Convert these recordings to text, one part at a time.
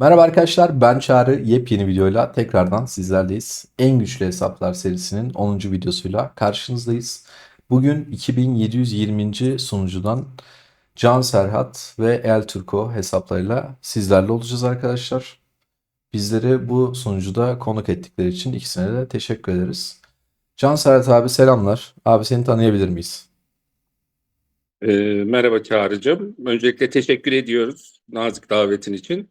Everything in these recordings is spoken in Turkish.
Merhaba arkadaşlar, ben Çağrı. Yepyeni videoyla tekrardan sizlerleyiz. En güçlü hesaplar serisinin 10. videosuyla karşınızdayız. Bugün 2720. sunucudan Can Serhat ve El Turco hesaplarıyla sizlerle olacağız arkadaşlar. Bizleri bu sunucuda konuk ettikleri için ikisine de teşekkür ederiz. Can Serhat abi selamlar. Abi seni tanıyabilir miyiz? Merhaba Çağrı'cığım. Öncelikle teşekkür ediyoruz nazik davetin için.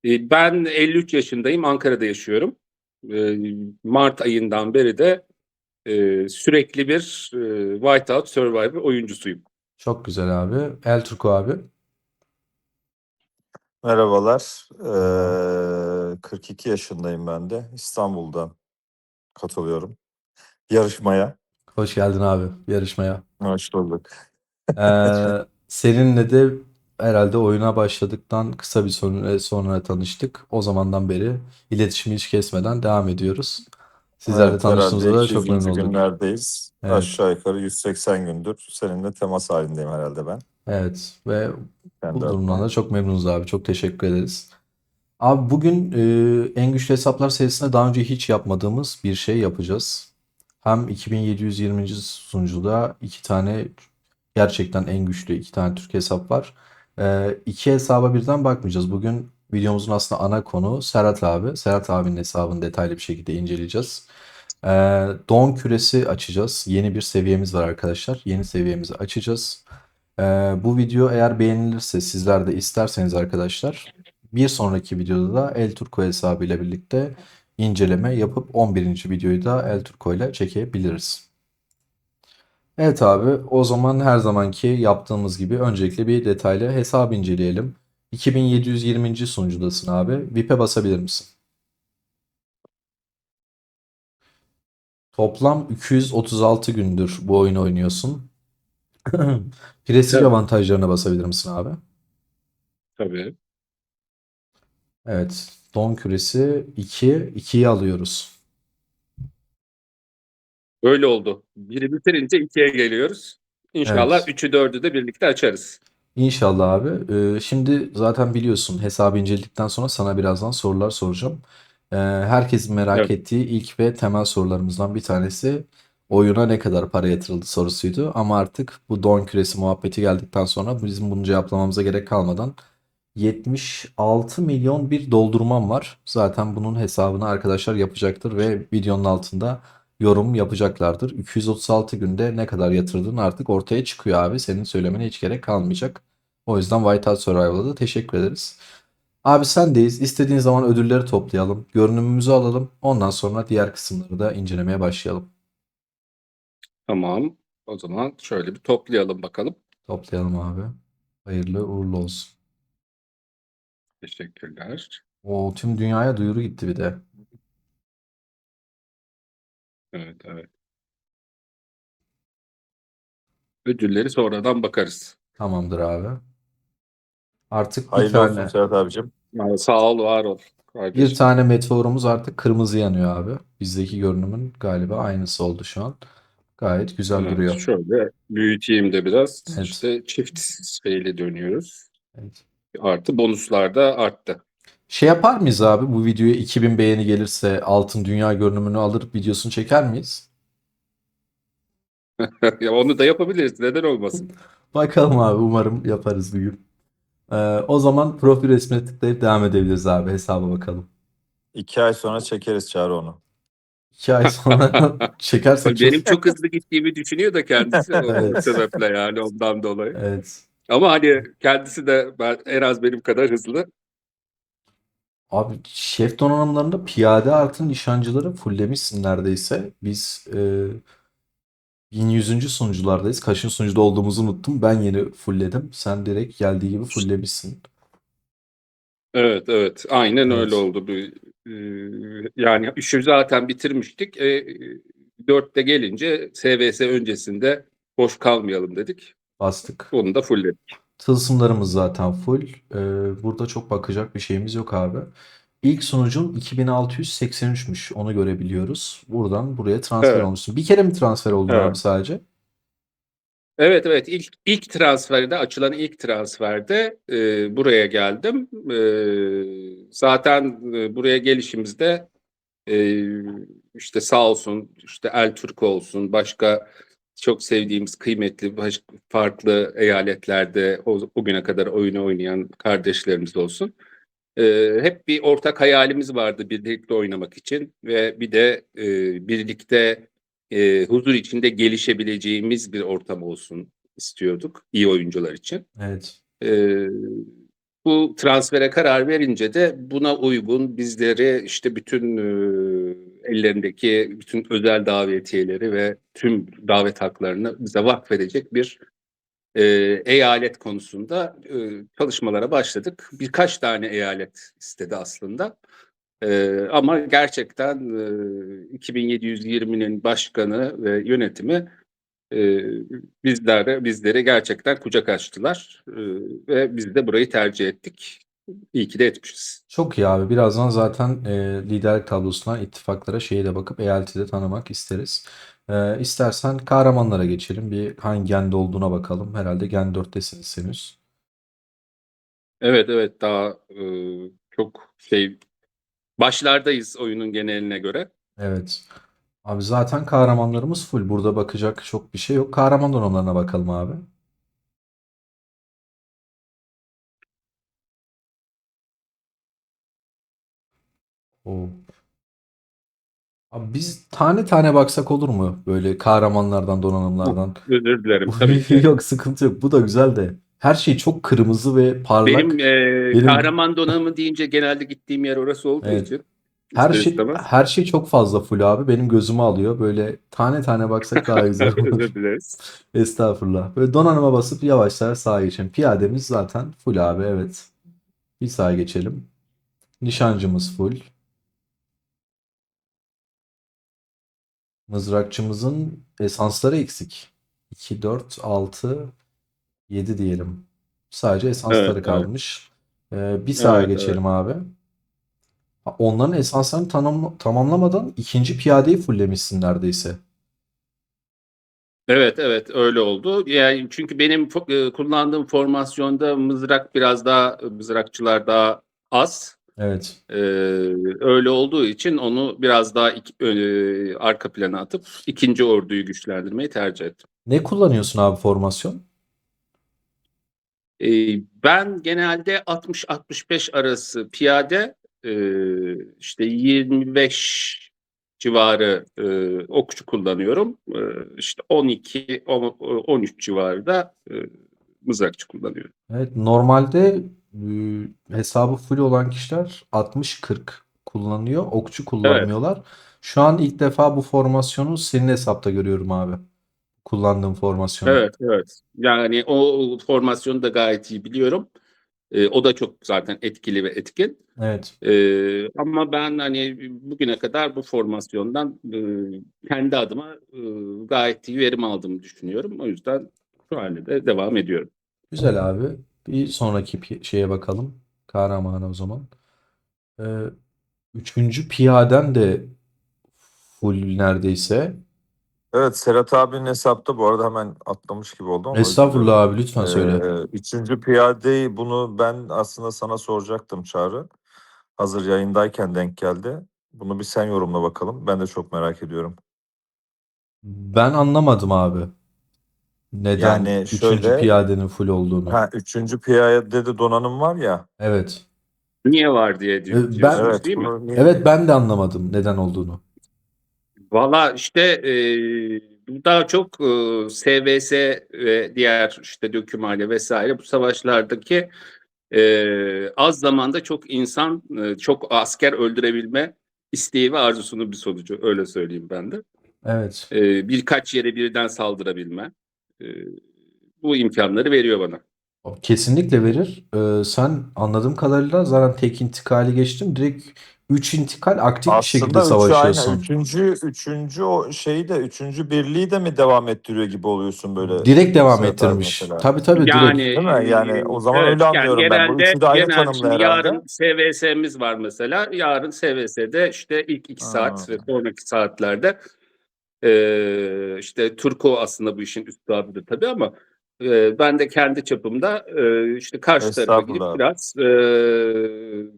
Ben 53 yaşındayım, Ankara'da yaşıyorum. Ee, Mart ayından beri de sürekli bir Whiteout Survivor oyuncusuyum. Çok güzel abi. El Turco abi. Merhabalar. Merhaba. 42 yaşındayım ben de. İstanbul'dan katılıyorum. Yarışmaya. Hoş geldin abi yarışmaya. Hoş bulduk. Seninle de herhalde oyuna başladıktan kısa bir sonra tanıştık. O zamandan beri iletişimi hiç kesmeden devam ediyoruz. Sizlerle Evet, tanıştığımıza herhalde da çok memnun 200. olduk. günlerdeyiz. Evet, Aşağı yukarı 180 gündür seninle temas halindeyim herhalde ben. evet ve Kendi bu durumdan adıma. da çok memnunuz abi. Çok teşekkür ederiz. Abi bugün en güçlü hesaplar serisinde daha önce hiç yapmadığımız bir şey yapacağız. Hem 2720. sunucuda iki tane gerçekten en güçlü iki tane Türk hesap var. İki hesaba birden bakmayacağız. Bugün videomuzun aslında ana konu Serhat abi. Serhat abinin hesabını detaylı bir şekilde inceleyeceğiz. Don küresi açacağız. Yeni bir seviyemiz var arkadaşlar. Yeni seviyemizi açacağız. Bu video eğer beğenilirse sizler de isterseniz arkadaşlar bir sonraki videoda da El Turco hesabıyla birlikte inceleme yapıp 11. videoyu da El Turco ile çekebiliriz. Evet abi o zaman her zamanki yaptığımız gibi öncelikle bir detaylı hesabı inceleyelim. 2720. sunucudasın abi. VIP'e basabilir misin? Toplam 236 gündür bu oyunu oynuyorsun. Prestij Evet, avantajlarına basabilir misin abi? tabii. Evet. Don küresi 2. 2'yi alıyoruz. Öyle oldu. Biri bitirince ikiye geliyoruz. İnşallah Evet. üçü dördü de birlikte açarız. İnşallah abi. Şimdi zaten biliyorsun hesabı inceledikten sonra sana birazdan sorular soracağım. Herkesin merak Evet. ettiği ilk ve temel sorularımızdan bir tanesi oyuna ne kadar para yatırıldı sorusuydu. Ama artık bu don küresi muhabbeti geldikten sonra bizim bunu cevaplamamıza gerek kalmadan 76 milyon bir doldurmam var. Zaten bunun hesabını arkadaşlar yapacaktır ve videonun altında yorum yapacaklardır. 236 günde ne kadar yatırdığın artık ortaya çıkıyor abi. Senin söylemene hiç gerek kalmayacak. O yüzden Whiteout Survival'a da teşekkür ederiz. Abi sendeyiz. İstediğin zaman ödülleri toplayalım. Görünümümüzü alalım. Ondan sonra diğer kısımları da incelemeye başlayalım. Tamam. O zaman şöyle bir toplayalım bakalım. Toplayalım abi. Hayırlı uğurlu olsun. Teşekkürler. O tüm dünyaya duyuru gitti bir de. Evet, evet. Ödülleri sonradan bakarız. Tamamdır abi. Artık bir Hayırlı olsun tane Serhat abicim. Sağ ol, var ol Bir kardeşim. tane meteorumuz artık kırmızı yanıyor abi. Bizdeki görünümün galiba aynısı oldu şu an. Gayet güzel Evet, duruyor. şöyle büyüteyim de biraz. Evet. İşte çift şeyle dönüyoruz. Evet. Artı bonuslar da arttı. Şey yapar mıyız abi? Bu videoya 2000 beğeni gelirse altın dünya görünümünü alır videosunu çeker miyiz? Ya onu da yapabiliriz. Neden olmasın? Bakalım abi umarım yaparız bir gün. O zaman profil resmine tıklayıp devam edebiliriz abi hesaba bakalım. 2 ay sonra çekeriz Çağrı onu. 2 ay sonra çekersek çok... Benim çok hızlı gittiğimi düşünüyor da kendisi o Evet. sebeple yani ondan dolayı. Evet. Ama hani kendisi de en az benim kadar hızlı. Abi şef donanımlarında piyade artı nişancıları fulllemişsin neredeyse. Biz 1100. sunuculardayız. Kaçıncı sunucuda olduğumuzu unuttum. Ben yeni fullledim. Sen direkt geldiği gibi fulllemişsin. Evet, evet, aynen öyle Evet. oldu. Yani işi zaten bitirmiştik. 4'te gelince SVS öncesinde boş kalmayalım dedik. Bastık. Onu da fullledik. Tılsımlarımız zaten full. Burada çok bakacak bir şeyimiz yok abi. İlk sunucun 2683'müş. Onu görebiliyoruz. Buradan buraya transfer Evet, olmuşsun. Bir kere mi transfer oldun abi evet. sadece? Evet, evet. İlk transferde, açılan ilk transferde buraya geldim. Zaten buraya gelişimizde e, işte sağ olsun, işte El Turco olsun, başka çok sevdiğimiz kıymetli farklı eyaletlerde o güne kadar oyunu oynayan kardeşlerimiz olsun. Hep bir ortak hayalimiz vardı birlikte oynamak için ve bir de birlikte huzur içinde gelişebileceğimiz bir ortam olsun istiyorduk iyi oyuncular için. Evet. Ee, Bu transfere karar verince de buna uygun bizleri işte bütün ellerindeki bütün özel davetiyeleri ve tüm davet haklarını bize vakfedecek bir e, eyalet konusunda çalışmalara başladık. Birkaç tane eyalet istedi aslında. Ama gerçekten 2720'nin başkanı ve yönetimi e, bizlere gerçekten kucak açtılar. Ve biz de burayı tercih ettik. İyi ki de etmişiz. Çok iyi abi. Birazdan zaten liderlik tablosuna, ittifaklara, şeye de bakıp eyaleti de tanımak isteriz. İstersen kahramanlara geçelim. Bir hangi gende olduğuna bakalım. Herhalde gen 4'tesiniz henüz. Evet, evet, daha çok başlardayız oyunun geneline göre. Evet. Abi zaten kahramanlarımız full. Burada bakacak çok bir şey yok. Kahraman donanımlarına bakalım abi. Oo. Abi biz tane tane baksak olur mu? Böyle kahramanlardan, donanımlardan. Özür dilerim tabii ki. Yok, sıkıntı yok. Bu da güzel de. Her şey çok kırmızı ve Benim parlak. Benim kahraman donanımı deyince genelde gittiğim yer orası olduğu evet, için her ister şey istemez. her şey çok fazla full abi. Benim gözümü alıyor. Böyle tane tane baksak daha güzel olur. Özür dileriz. Estağfurullah. Böyle donanıma basıp yavaşlar sağa geçelim. Piyademiz zaten full abi, evet. Bir sağa geçelim. Nişancımız full. Mızrakçımızın esansları eksik. 2, 4, 6, 7 diyelim. Sadece Evet, esansları evet, kalmış. Bir sağa evet, evet. geçelim abi. Onların esanslarını tamamlamadan ikinci piyadeyi fullemişsin neredeyse. Evet, evet, öyle oldu. Yani çünkü benim kullandığım formasyonda mızrakçılar daha az. Evet. E, Öyle olduğu için onu biraz daha arka plana atıp ikinci orduyu güçlendirmeyi tercih ettim. Ne kullanıyorsun abi formasyon? Ben genelde 60-65 arası piyade, işte 25 civarı okçu kullanıyorum. İşte 13 civarı da mızrakçı kullanıyorum. Evet, normalde hesabı full olan kişiler 60-40 kullanıyor. Okçu Evet, kullanmıyorlar. Şu an ilk defa bu formasyonu senin hesapta görüyorum abi. Kullandığım formasyonu. evet, evet. Yani o formasyonu da gayet iyi biliyorum. O da çok zaten etkili ve etkin. Evet. Ama ben hani bugüne kadar bu formasyondan kendi adıma gayet iyi verim aldığımı düşünüyorum. O yüzden şu halde de devam ediyorum. Güzel abi. Bir sonraki şeye bakalım. Kahramana o zaman. Ee, Üçüncü piyaden de full neredeyse. Evet, Serhat abinin hesapta bu arada hemen atlamış gibi oldum ama özür Estağfurullah dilerim. abi, lütfen söyle. Üçüncü piyadeyi bunu ben aslında sana soracaktım Çağrı. Hazır yayındayken denk geldi. Bunu bir sen yorumla bakalım. Ben de çok merak ediyorum. Ben anlamadım abi. Neden Yani üçüncü şöyle, piyadenin full olduğunu. üçüncü piyadede de donanım var ya. Evet. Niye var diye Ben diyorsunuz Evet, değil mi? bunu evet, ben de anlamadım neden olduğunu. Valla işte bu daha çok SVS ve diğer işte dökümhane vesaire bu savaşlardaki az zamanda çok insan, çok asker öldürebilme isteği ve arzusunun bir sonucu. Öyle söyleyeyim ben de. Evet. Birkaç yere birden saldırabilme. E, Bu imkanları veriyor bana. Kesinlikle verir. Sen anladığım kadarıyla zaten tek intikali geçtim. Direkt 3 intikal aktif bir şekilde aslında üçü aynı. savaşıyorsun. Üçüncü o şeyi de, üçüncü birliği de mi devam ettiriyor gibi oluyorsun böyle Direkt devam Serhat abi ettirmiş. mesela? Tabii tabii, Yani direkt. Değil mi? Yani o zaman evet, öyle yani anlıyorum ben. Bu genelde üçü de ayrı tanımlı şimdi herhalde. yarın SVS'miz var mesela. Yarın SVS'de işte ilk 2 saat Ha. ve sonraki saatlerde İşte Turko aslında bu işin üstadıdır tabii ama ben de kendi çapımda işte karşı tarafa gidip Estağfurullah abi. biraz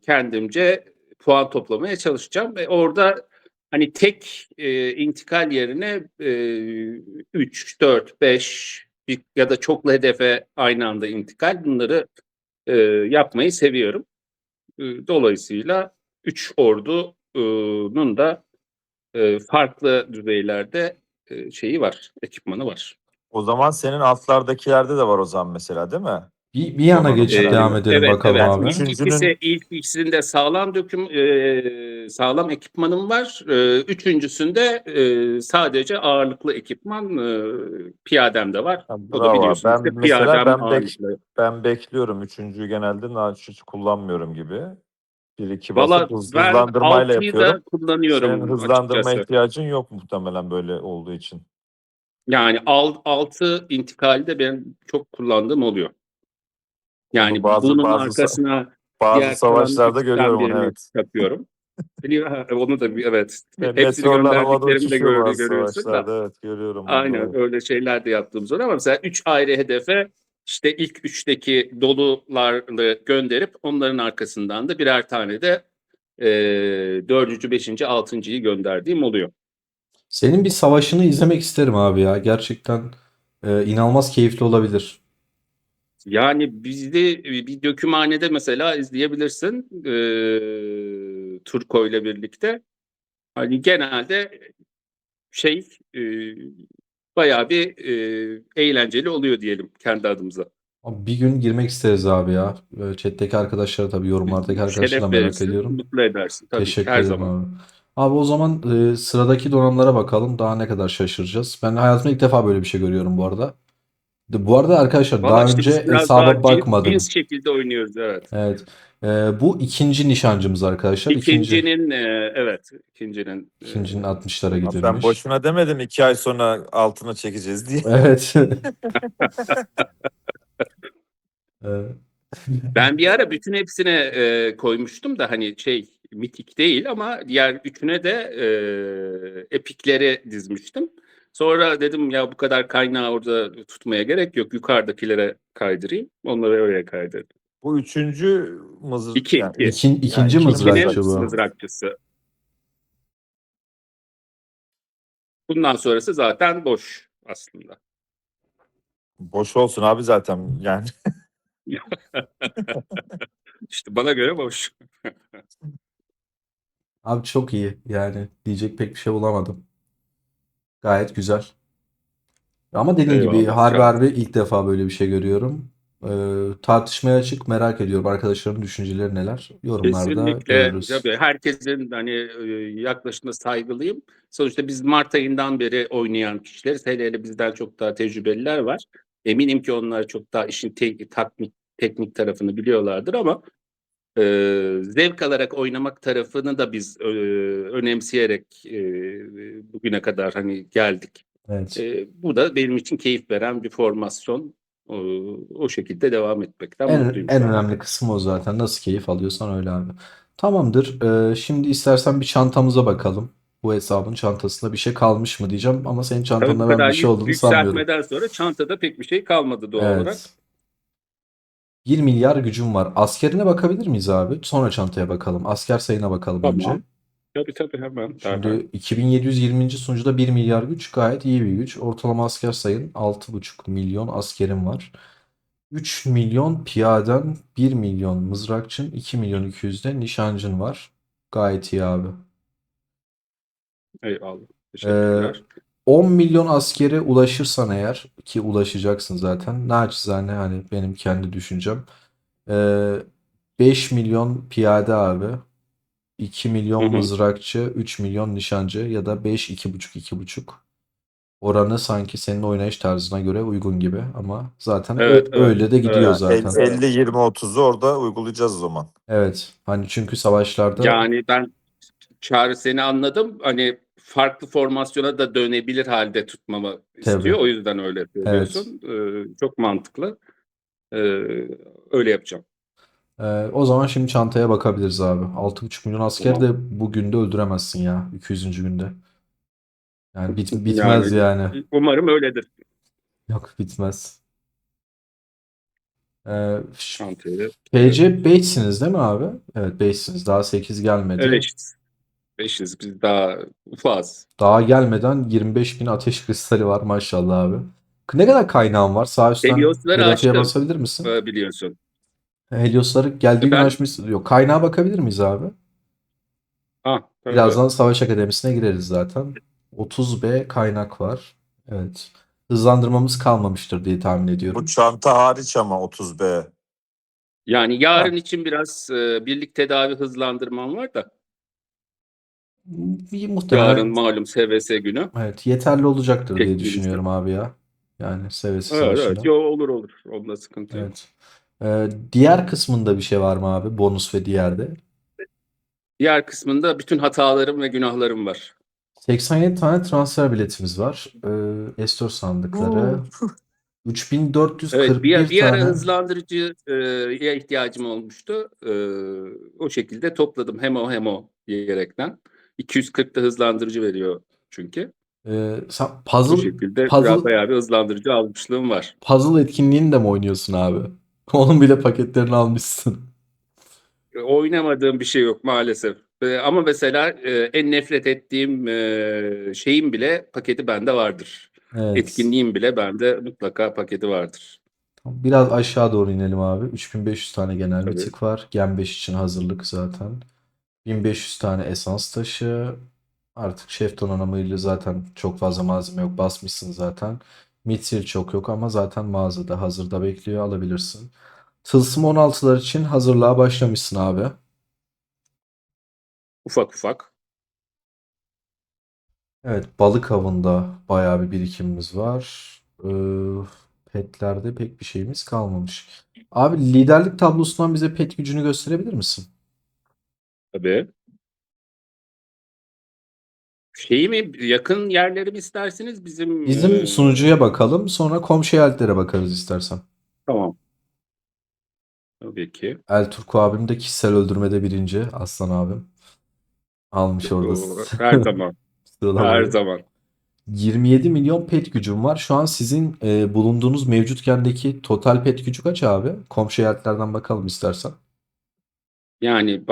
kendimce puan toplamaya çalışacağım ve orada hani tek intikal yerine 3, 4, 5 ya da çoklu hedefe aynı anda intikal bunları yapmayı seviyorum. Dolayısıyla 3 ordunun da farklı düzeylerde şeyi var, ekipmanı var. O zaman senin altlardakilerde de var o zaman mesela değil mi? Bir yana geçip Donanımlar. devam edelim Evet, bakalım evet. abi. Üçüncünün İlk ikisinde sağlam ekipmanım var. Üçüncüsünde sadece ağırlıklı ekipman piyadem de var. O da bravo abi. biliyorsunuz Ben ki mesela piyadem ağırlıklı. ben bekliyorum. Üçüncüyü genelde hiç kullanmıyorum gibi. Bir iki basıp Valla ben hızlandırmayla 6'yı da yapıyorum. Senin kullanıyorum hızlandırma açıkçası. ihtiyacın yok muhtemelen böyle olduğu için. Yani 6 intikalde ben çok kullandığım oluyor. Onu Yani bunun arkasına bazı diğer kalan savaşlarda üçten görüyorum onu, birini evet. takıyorum. Onu da evet. Hepsini Meteorlar havada gönderdiklerimi de uçuşuyor bazı görüyorsun da. savaşlarda. Evet, görüyorum bunu, Aynen doğru. öyle şeyler de yaptığımız var ama mesela 3 ayrı hedefe işte ilk 3'teki dolularını gönderip onların arkasından da birer tane de 4. 5. 6.'yı gönderdiğim oluyor. Senin bir savaşını izlemek isterim abi ya. Gerçekten inanılmaz keyifli olabilir. Yani bizde bir dökümhanede mesela izleyebilirsin Turko ile birlikte. Hani genelde şey e, bayağı bir eğlenceli oluyor diyelim kendi adımıza. Abi bir gün girmek isteriz abi ya. Chat'teki arkadaşlara tabii yorumlardaki arkadaşları da Şeref merak verirsin, ediyorum. mutlu edersin tabii ki Teşekkür her ederim zaman. abi. Abi o zaman sıradaki donanımlara bakalım. Daha ne kadar şaşıracağız. Ben hayatımda ilk defa böyle bir şey görüyorum bu arada. Bu arada arkadaşlar Valla daha işte önce biz biraz hesaba daha cins bakmadım. şekilde oynuyoruz evet. Evet. Bu ikinci nişancımız arkadaşlar. İkincinin İkincinin 60'lara Abi ben gidilmiş. boşuna demedim 2 ay sonra altına çekeceğiz diye. Evet. Ee, ben bir ara bütün hepsine koymuştum da hani şey mitik değil ama diğer üçüne de epikleri dizmiştim. Sonra dedim ya bu kadar kaynağı orada tutmaya gerek yok. Yukarıdakilere kaydırayım. Onları öyle kaydırdım. Bu üçüncü mızır yani, İki. yani ikinci ikinci mızrakçı İkinin mızrakçısı. bu. mızrakçısı. Bundan sonrası zaten boş aslında. Boş olsun abi zaten yani. İşte bana göre boş. Abi çok iyi. Yani diyecek pek bir şey bulamadım. Gayet güzel. Ama dediğim gibi Eyvallah. harbi Sağ ol. harbi ilk defa böyle bir şey görüyorum. Tartışmaya açık, merak ediyorum. Arkadaşların düşünceleri neler? Yorumlarda Kesinlikle görürüz. tabii herkesin hani yaklaşımına saygılıyım. Sonuçta biz Mart ayından beri oynayan kişileriz. Hele hele bizden çok daha tecrübeliler var. Eminim ki onlar çok daha işin teknik tarafını biliyorlardır ama zevk alarak oynamak tarafını da biz önemseyerek bugüne kadar hani geldik. Evet. Bu da benim için keyif veren bir formasyon. O şekilde devam etmekten mutluyum En şu anda. önemli kısmı o zaten. Nasıl keyif alıyorsan öyle abi. Tamamdır. Şimdi istersen bir çantamıza bakalım. Bu hesabın çantasında bir şey kalmış mı diyeceğim ama senin Tabii bu çantanda ben kadar bir şey olduğunu sanmıyorum. yükseltmeden sonra çantada pek bir şey kalmadı doğal olarak. Evet. 1 milyar gücüm var. Askerine bakabilir miyiz abi? Sonra çantaya bakalım. Asker sayına bakalım önce. Tamam. Tabii hemen derhal. Şimdi 2720. sunucuda 1 milyar güç gayet iyi bir güç. Ortalama asker sayın 6,5 milyon askerim var. 3 milyon piyaden, 1 milyon mızrakçın, 2 milyon 200 de nişancın var. Gayet iyi abi. Eyvallah. Ee, Teşekkürler. 10 milyon askere ulaşırsan eğer ki ulaşacaksın zaten. Naçizane hani benim kendi düşüncem. Ee, 5 milyon piyade abi. 2 Hı milyon hı. mızrakçı, 3 milyon nişancı ya da 5, 2,5, 2,5. Oranı sanki senin oynayış tarzına göre uygun gibi ama zaten Evet. öyle de gidiyor Yani zaten. 50-20-30'u orada uygulayacağız o zaman. Evet. Hani çünkü savaşlarda Yani ben Çağrı seni anladım. Hani farklı formasyona da dönebilir halde tutmamı tabii. istiyor. O yüzden öyle Evet. söylüyorsun. Çok mantıklı. Ee, öyle yapacağım. O zaman şimdi çantaya bakabiliriz abi. 6,5 milyon asker Tamam. de bugün de öldüremezsin ya. 200. günde. Yani bitmez Yani yani. umarım öyledir. Yok, bitmez. Ee, Şantiyede. PC 5'siniz değil mi abi? Evet, 5'siniz. Daha 8 gelmedi. Beşiz. Beşiz. Biz daha ufaz. Daha gelmeden 25 bin ateş kristali var maşallah abi. Ne kadar kaynağın var? Sağ üstten Heliosları grafiğe açtım, basabilir misin? biliyorsun. Heliosları geldiği gün Ben açmışsın. Yok, kaynağa bakabilir miyiz abi? tabii. Birazdan Savaş Akademisi'ne gireriz zaten. 30B kaynak var. Evet. Hızlandırmamız kalmamıştır diye tahmin Bu ediyorum. çanta hariç ama 30B. Yani Ha, yarın için biraz birlik tedavi hızlandırmam var da. Yarın Muhtemelen malum SVS günü. evet, yeterli olacaktır diye Tekniğimizde. düşünüyorum abi ya. Yani Sevesi Evet, evet. Savaşı'nda. Yo, olur olur. Onda sıkıntı yok. Evet. Diğer kısmında bir şey var mı abi? Bonus ve diğerde. Diğer kısmında bütün hatalarım ve günahlarım var. 87 tane transfer biletimiz var. Estor sandıkları. bu 3441 Evet, bir ara tane. hızlandırıcıya ihtiyacım olmuştu. O şekilde topladım hem o diyerekten. 240'ta hızlandırıcı veriyor çünkü. Sen O şekilde bayağı bir hızlandırıcı almışlığım var. puzzle etkinliğini de mi oynuyorsun abi? Onun bile paketlerini almışsın. Oynamadığım bir şey yok maalesef. Ama mesela en nefret ettiğim şeyin bile paketi bende vardır. Evet. Etkinliğin bile bende mutlaka paketi vardır. Biraz aşağı doğru inelim abi. 3500 tane genel Tabii. mitik var. Gen 5 için hazırlık zaten. 1500 tane esans taşı. Artık şef donanımıyla zaten çok fazla malzeme yok. Basmışsın zaten. Mithril çok yok ama zaten mağazada hazırda bekliyor, alabilirsin. Tılsım 16'lar için hazırlığa başlamışsın abi. Ufak ufak. Evet, balık avında bayağı bir birikimimiz var. Petlerde pek bir şeyimiz kalmamış. Abi, liderlik tablosundan bize pet gücünü gösterebilir misin? Tabii. Şeyi mi yakın yerleri mi isterseniz bizim Bizim sunucuya bakalım, sonra komşu eyaletlere bakarız istersen. tamam. Tabii ki. El Turko abim de kişisel öldürmede birinci. Aslan abim. Almış orada Her zaman. Her sıralamayı. zaman. 27 milyon pet gücüm var. Şu an sizin bulunduğunuz mevcut gendeki total pet gücü kaç abi? Komşu eyaletlerden bakalım istersen. Yani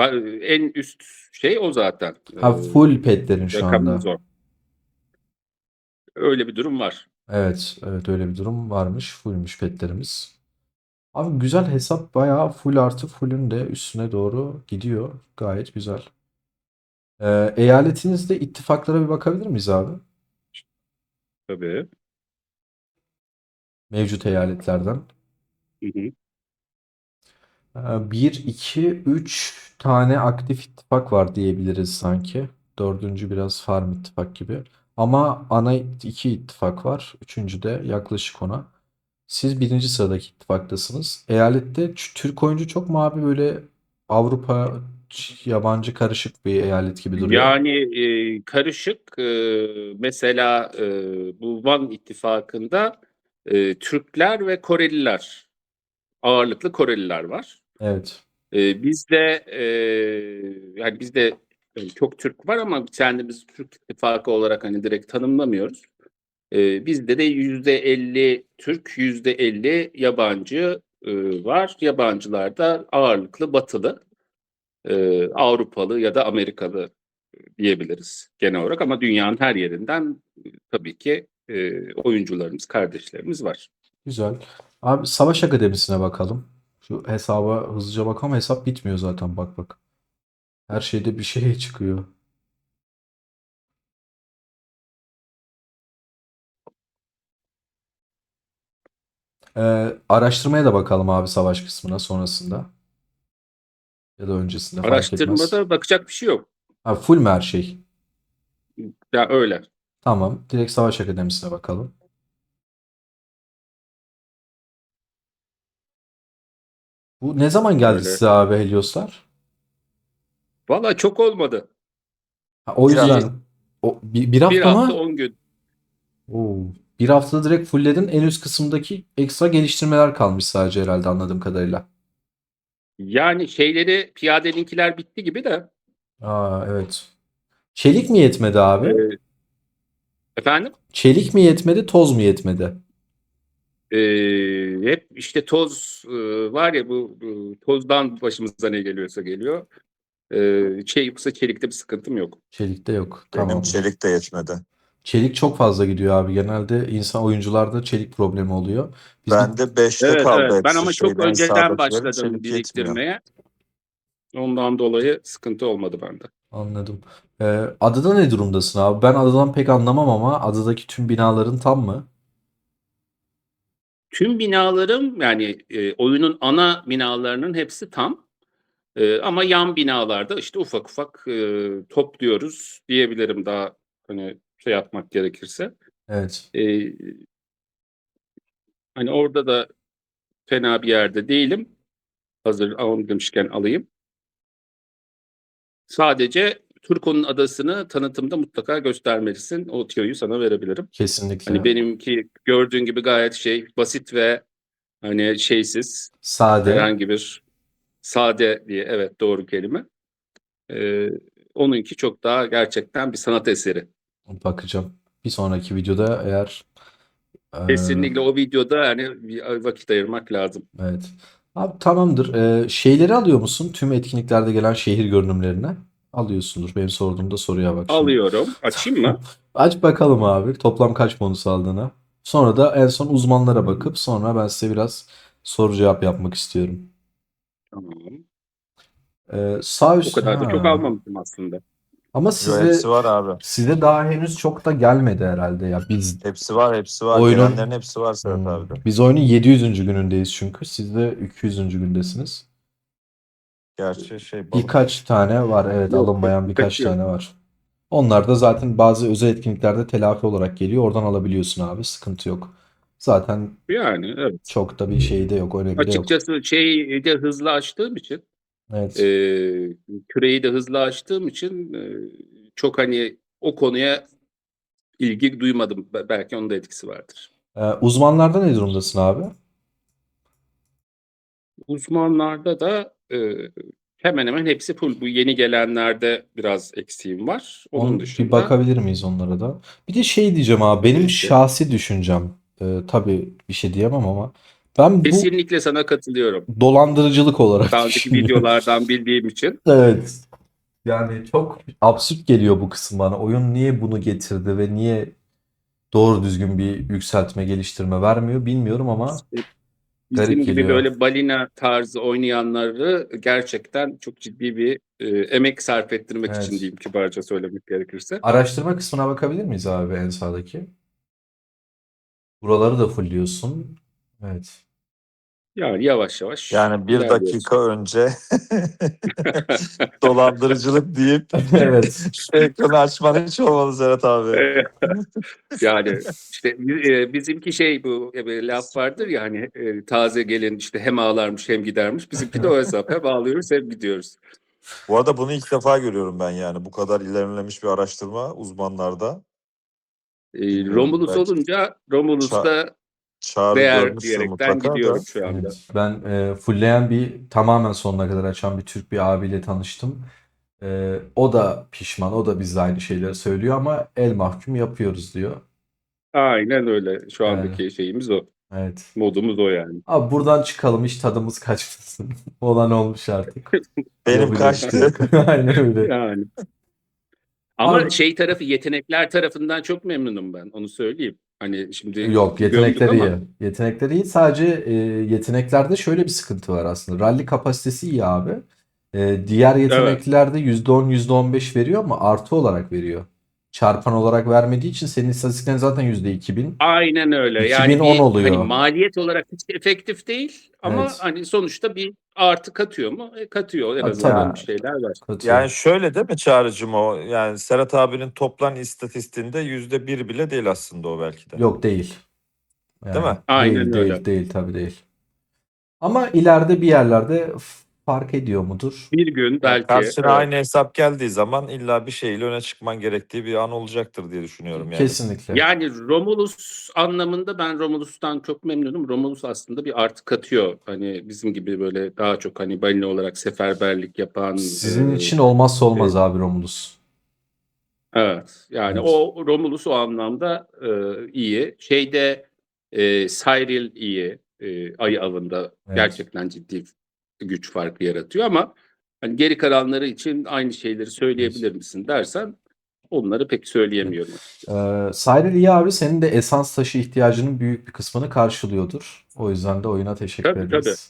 en üst şey o zaten. Ha, full petlerin şu Rakamımız anda. o. Öyle bir durum var. Evet, evet, öyle bir durum varmış. Fullmüş petlerimiz. Abi, güzel hesap, bayağı full artı fullün de üstüne doğru gidiyor. Gayet güzel. Eyaletinizde ittifaklara bir bakabilir miyiz abi? Tabii. Mevcut eyaletlerden. Hı hı. 1, 2, 3 tane aktif ittifak var diyebiliriz sanki. Dördüncü biraz farm ittifak gibi. Ama ana iki ittifak var. Üçüncü de yaklaşık ona. Siz birinci sıradaki ittifaktasınız. Eyalette Türk oyuncu çok mu abi, böyle Avrupa yabancı karışık bir eyalet gibi duruyor. Yani karışık. Mesela bu Van ittifakında Türkler ve Koreliler, ağırlıklı Koreliler var. Evet. Bizde yani bizde çok Türk var ama kendimiz Türk ittifakı olarak hani direkt tanımlamıyoruz. Bizde de %50 Türk, %50 yabancı var. Yabancılar da ağırlıklı Batılı, Avrupalı ya da Amerikalı diyebiliriz genel olarak. Ama dünyanın her yerinden tabii ki oyuncularımız, kardeşlerimiz var. Güzel. Abi, Savaş Akademisi'ne bakalım. Şu hesaba hızlıca bakalım. Hesap bitmiyor zaten, bak bak. Her şeyde bir şey çıkıyor. Araştırmaya da bakalım abi, savaş kısmına sonrasında. Ya da öncesinde fark etmez. Araştırmada bakacak bir şey yok. Abi, full mü her şey? Ya öyle. Tamam. Direkt Savaş Akademisi'ne bakalım. Bu ne zaman geldi Öyle. size abi, Helioslar? Valla çok olmadı. Ha, o Bir hafta. Bir, yüzden bir bir hafta hafta mı? 10 gün. Oo. Bir haftada direkt fullledin. En üst kısımdaki ekstra geliştirmeler kalmış sadece herhalde, anladığım kadarıyla. Yani şeyleri piyadelinkiler bitti gibi de Aa, evet. Çelik mi yetmedi abi? e, Efendim? Çelik mi yetmedi, toz mu yetmedi? Hep işte toz var ya, bu tozdan başımıza ne geliyorsa geliyor. Yoksa çelikte bir sıkıntım yok. Çelikte yok. Benim Tamamdır. çelik de yetmedi. Çelik çok fazla gidiyor abi. Genelde oyuncularda çelik problemi oluyor. Biz bir Bende 5'te Evet, kaldı evet. Ben hepsi ama çok şeyden önceden sağdakilerin başladım çelik yetmiyor. biriktirmeye. Ondan dolayı sıkıntı olmadı bende. Anladım. Adada ne durumdasın abi? Ben adadan pek anlamam ama adadaki tüm binaların tam mı? Tüm binalarım, yani oyunun ana binalarının hepsi tam. Ama yan binalarda işte ufak ufak topluyoruz diyebilirim, daha hani şey yapmak gerekirse. Evet. E, Hani orada da fena bir yerde değilim. Hazır alalım demişken alayım. Sadece Turko'nun adasını tanıtımda mutlaka göstermelisin. O tüyoyu sana verebilirim. Kesinlikle. Hani benimki gördüğün gibi gayet basit ve hani şeysiz, Sade. herhangi bir, sade diye, evet, doğru kelime. Ee, Onunki çok daha gerçekten bir sanat eseri. Bakacağım. Bir sonraki videoda eğer e, Kesinlikle o videoda hani bir vakit ayırmak lazım. evet. Abi tamamdır. Şeyleri alıyor musun? Tüm etkinliklerde gelen şehir görünümlerini. Alıyorsundur. Benim sorduğumda soruya bak şimdi. Alıyorum. Açayım mı? Aç bakalım abi. Toplam kaç bonus aldığına. Sonra da en son uzmanlara bakıp sonra ben size biraz soru cevap yapmak istiyorum. Tamam. Sağ O üst kadar da çok ha. almamıştım aslında. Ama Yo, hepsi var abi. size daha henüz çok da gelmedi herhalde ya. Hepsi var, hepsi var. Gelenlerin Oyunun hepsi var Serhat abi de. biz oyunun 700. günündeyiz çünkü. Siz de 200. gündesiniz. Gerçi şey balık. Birkaç tane var. Evet, Yok, alınmayan birkaç kaçıyor. tane var. Onlar da zaten bazı özel etkinliklerde telafi olarak geliyor. Oradan alabiliyorsun abi. Sıkıntı yok. Zaten Yani evet. çok da bir şey de yok. Önemi de yok. Açıkçası şeyi de hızlı açtığım için, e, Evet. küreyi de hızlı açtığım için çok hani o konuya ilgi duymadım. Belki onun da etkisi vardır. Uzmanlarda ne durumdasın abi? Uzmanlarda da hemen hemen hepsi full. Bu yeni gelenlerde biraz eksiğim var. Onun Bir dışında bakabilir miyiz onlara da? Bir de şey diyeceğim abi. Benim tabii ki. şahsi düşüncem. Tabii bir şey diyemem ama ben bu Kesinlikle sana katılıyorum. dolandırıcılık olarak Daha önceki düşünüyorum. videolardan bildiğim için. Evet. Yani çok absürt geliyor bu kısım bana. Oyun niye bunu getirdi ve niye doğru düzgün bir yükseltme, geliştirme vermiyor bilmiyorum ama İşte garip bizim gibi geliyor. böyle balina tarzı oynayanları gerçekten çok ciddi bir emek sarf ettirmek için Evet. diyeyim, kibarca söylemek gerekirse. Araştırma kısmına bakabilir miyiz abi en sağdaki? Buraları da fullliyorsun. Evet. Yani yavaş yavaş Yani bir ilerliyoruz. dakika önce dolandırıcılık deyip Evet. şu ekranı açman hiç olmadı Serhat abi. Yani işte bizimki bu bir laf vardır ya, hani taze gelin işte hem ağlarmış hem gidermiş. Bizimki de o hesap. Hem ağlıyoruz hem gidiyoruz. Bu arada bunu ilk defa görüyorum ben yani. Bu kadar ilerlemiş bir araştırma uzmanlarda. Bilmiyorum, Romulus belki olunca Romulus'ta Çağrı değer görmüştür diyerekten mutlaka da. gidiyorum şu anda. Evet. Ben fullleyen tamamen sonuna kadar açan bir Türk bir abiyle tanıştım. O da pişman. O da bizle aynı şeyleri söylüyor ama el mahkum yapıyoruz diyor. Aynen öyle. Şu Yani andaki şeyimiz o. evet. Modumuz o yani. Abi buradan çıkalım, hiç tadımız kaçmasın. Olan olmuş artık. Benim Yapacak bir şey kaçtı. yok. Aynen öyle. Yani. Ama Abi tarafı, yetenekler tarafından çok memnunum ben. Onu söyleyeyim. Hani şimdi yok, gömdük yetenekleri iyi. ama Yetenekleri iyi. Sadece yeteneklerde şöyle bir sıkıntı var aslında. Rally kapasitesi iyi abi. Diğer evet. yeteneklerde %10, %15 veriyor ama artı olarak veriyor. Çarpan olarak vermediği için senin istatistiklerin zaten %2000. Aynen öyle. Yani 2010 bir hani oluyor. maliyet olarak hiç efektif değil ama Evet. hani sonuçta bir artı katıyor mu? Katıyor, en azından bir Tabii şeyler var. katıyor. Yani şöyle değil mi Çağrı'cığım o? Yani Serhat abinin toplam istatistiğinde %1 bile değil aslında o belki de. Yok, değil. Değil Yani mi? Aynen değil öyle. değil değil tabii değil. Ama ileride bir yerlerde fark ediyor mudur? Bir gün Yani belki, karşına evet. aynı hesap geldiği zaman illa bir şeyle öne çıkman gerektiği bir an olacaktır diye düşünüyorum yani. Kesinlikle. Yani Romulus anlamında ben Romulus'tan çok memnunum. Romulus aslında bir artı katıyor. Hani bizim gibi böyle daha çok hani balina olarak seferberlik yapan Sizin için olmazsa e, olmaz abi Romulus. Evet. Yani Evet. o Romulus o anlamda iyi. Cyril iyi. Ayı avında Evet. gerçekten ciddi güç farkı yaratıyor ama hani geri kalanları için aynı şeyleri Evet. söyleyebilir misin dersen onları pek söyleyemiyorum açıkçası. Cyril iyi abi, senin de esans taşı ihtiyacının büyük bir kısmını karşılıyordur. O yüzden de oyuna teşekkür Tabii tabii. ederiz.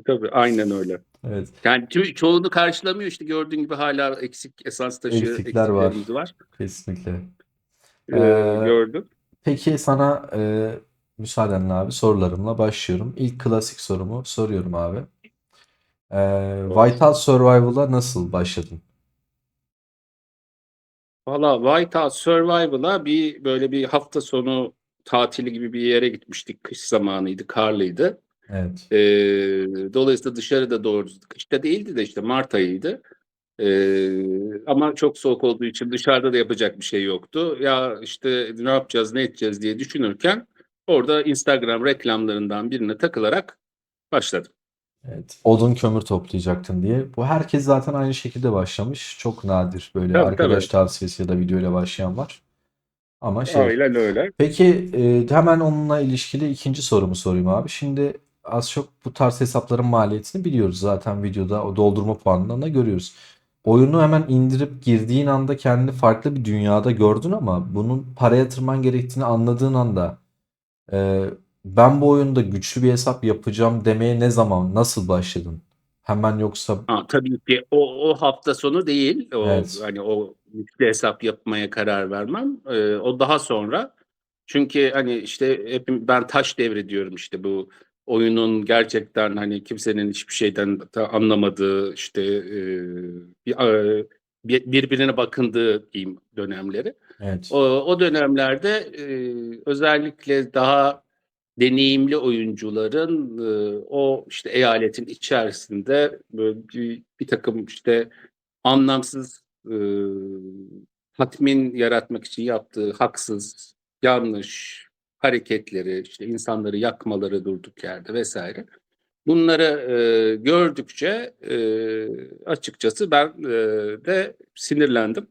Tabii aynen öyle. Evet. Yani çoğunu karşılamıyor işte gördüğün gibi hala eksik esans taşı Eksikler var. eksiklerimiz var. Kesinlikle. Ee, Gördüm. peki sana müsaadenle abi sorularımla başlıyorum. İlk klasik sorumu soruyorum abi. Whiteout Survival'a nasıl başladın? Valla Whitehouse Survival'a böyle bir hafta sonu tatili gibi bir yere gitmiştik. Kış zamanıydı, karlıydı. Evet. Dolayısıyla dışarıda doğru, kışta değildi de işte Mart ayıydı. Ama çok soğuk olduğu için dışarıda da yapacak bir şey yoktu. Ya işte ne yapacağız, ne edeceğiz diye düşünürken orada Instagram reklamlarından birine takılarak başladım. Evet. Odun kömür toplayacaktın diye. Bu herkes zaten aynı şekilde başlamış. Çok nadir böyle Tabii arkadaş tabii. tavsiyesi ya da videoyla başlayan var. Ama şey. Aynen öyle. Peki hemen onunla ilişkili ikinci sorumu sorayım abi. Şimdi az çok bu tarz hesapların maliyetini biliyoruz. Zaten videoda o doldurma puanından da görüyoruz. Oyunu hemen indirip girdiğin anda kendini farklı bir dünyada gördün ama bunun para yatırman gerektiğini anladığın anda e, ben bu oyunda güçlü bir hesap yapacağım demeye ne zaman, nasıl başladın? Hemen yoksa Tabii ki o hafta sonu değil. O evet, hani o yüklü hesap yapmaya karar vermem. O daha sonra. Çünkü hani işte ben taş devri diyorum işte bu oyunun gerçekten hani kimsenin hiçbir şeyden anlamadığı işte birbirine bakındığı diyeyim dönemleri. evet, O dönemlerde özellikle daha deneyimli oyuncuların o işte eyaletin içerisinde böyle bir takım işte anlamsız tatmin yaratmak için yaptığı haksız, yanlış hareketleri, işte insanları yakmaları durduk yerde vesaire. Bunları gördükçe açıkçası ben de sinirlendim.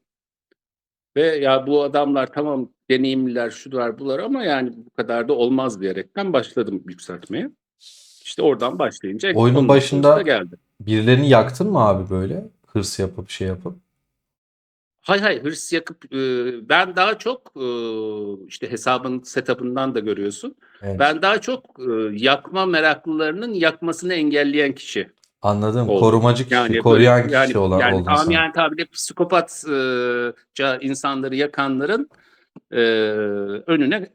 Ve ya bu adamlar tamam deneyimliler, şular bular ama yani bu kadar da olmaz diyerekten başladım yükseltmeye. İşte oradan başlayınca oyunun ondan sonrası da başında geldi. birilerini yaktın mı abi böyle? Hırs yapıp şey yapıp. Hay hırs yakıp ben daha çok işte hesabın setup'ından da görüyorsun. Evet. Ben daha çok yakma meraklılarının yakmasını engelleyen kişi Anladım. oldum. Korumacı kişi, Yani böyle koruyan yani kişi yani oldun sen. amiyane tabirle psikopatça insanları yakanların e, önüne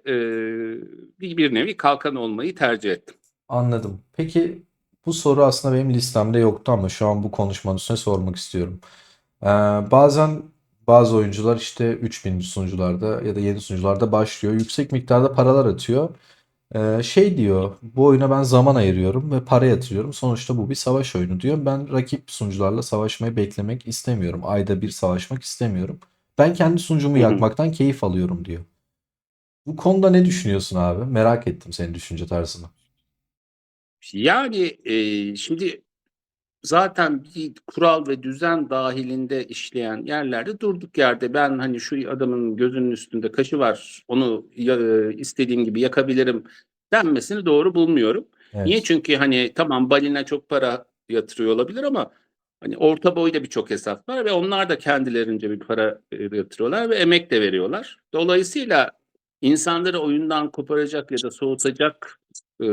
bir nevi kalkan olmayı tercih ettim. Anladım. Peki bu soru aslında benim listemde yoktu ama şu an bu konuşmanın üstüne sormak istiyorum. Bazen bazı oyuncular işte 3000 sunucularda ya da yeni sunucularda başlıyor. Yüksek miktarda paralar atıyor. Şey diyor, bu oyuna ben zaman ayırıyorum ve para yatırıyorum. Sonuçta bu bir savaş oyunu diyor. Ben rakip sunucularla savaşmayı beklemek istemiyorum. Ayda bir savaşmak istemiyorum. Ben kendi sunucumu Hı hı. yakmaktan keyif alıyorum diyor. Bu konuda ne düşünüyorsun abi? Merak ettim senin düşünce tarzını. Yani şimdi zaten bir kural ve düzen dahilinde işleyen yerlerde durduk yerde ben hani şu adamın gözünün üstünde kaşı var onu istediğim gibi yakabilirim denmesini doğru bulmuyorum. Niye? Evet. Çünkü hani tamam balina çok para yatırıyor olabilir ama hani orta boyda birçok hesap var ve onlar da kendilerince bir para yatırıyorlar ve emek de veriyorlar. Dolayısıyla insanları oyundan koparacak ya da soğutacak e,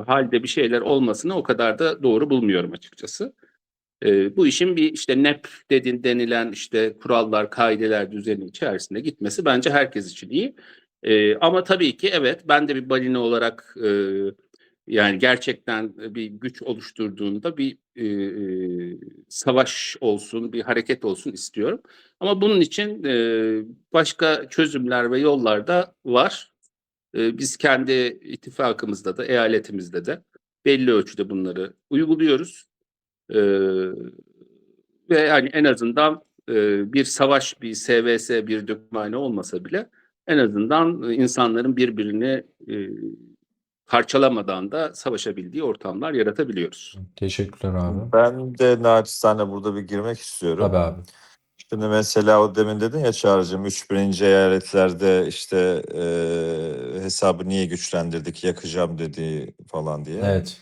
halde bir şeyler olmasını o kadar da doğru bulmuyorum açıkçası. Bu işin bir işte denilen işte kurallar, kaideler düzeni içerisinde gitmesi bence herkes için iyi. Ama tabii ki evet ben de bir balina olarak yani gerçekten bir güç oluşturduğunda bir savaş olsun, bir hareket olsun istiyorum. Ama bunun için başka çözümler ve yollar da var. Biz kendi ittifakımızda da, eyaletimizde de belli ölçüde bunları uyguluyoruz. Ee, Ve yani en azından bir savaş, bir SVS, bir dökümhane olmasa bile en azından insanların birbirini parçalamadan da savaşabildiği ortamlar yaratabiliyoruz. Teşekkürler abi. Ben de naçizane burada bir girmek Tabii istiyorum. abi. Şimdi mesela o demin dedin ya Çağrı'cığım 3 birinci eyaletlerde işte hesabı niye güçlendirdik yakacağım dedi falan diye. Evet.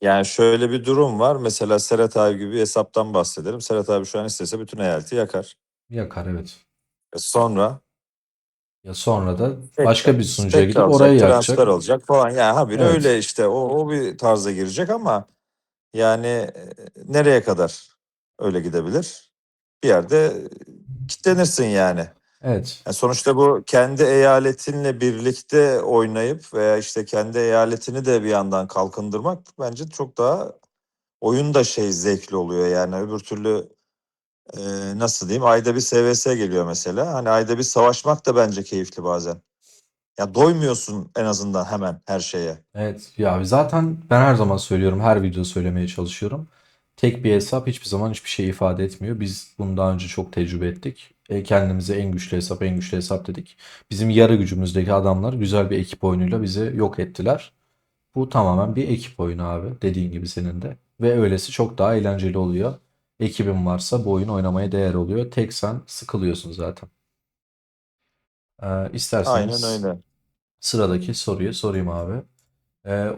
Yani şöyle bir durum var. Mesela Serhat abi gibi bir hesaptan bahsedelim. Serhat abi şu an istese bütün eyaleti yakar. Yakar, evet. Sonra Ya sonra da başka tekrar bir sunucuya spek gidip orayı alacak, transfer yakacak. alacak falan. Yani habire Evet. öyle işte o bir tarza girecek ama yani nereye kadar öyle gidebilir? Bir yerde kitlenirsin yani. Evet. Yani sonuçta bu kendi eyaletinle birlikte oynayıp veya işte kendi eyaletini de bir yandan kalkındırmak bence çok daha oyun da zevkli oluyor yani öbür türlü nasıl diyeyim ayda bir SVS geliyor mesela. Hani ayda bir savaşmak da bence keyifli bazen. Ya doymuyorsun en azından hemen her şeye. Evet. Ya zaten ben her zaman söylüyorum. Her videoda söylemeye çalışıyorum. Tek bir hesap hiçbir zaman hiçbir şey ifade etmiyor. Biz bunu daha önce çok tecrübe ettik. Kendimize en güçlü hesap, en güçlü hesap dedik. Bizim yarı gücümüzdeki adamlar güzel bir ekip oyunuyla bizi yok ettiler. Bu tamamen bir ekip oyunu abi. Dediğin gibi senin de. Ve öylesi çok daha eğlenceli oluyor. Ekibin varsa bu oyun oynamaya değer oluyor. Tek sen sıkılıyorsun zaten. Aynen İsterseniz öyle. sıradaki soruyu sorayım abi.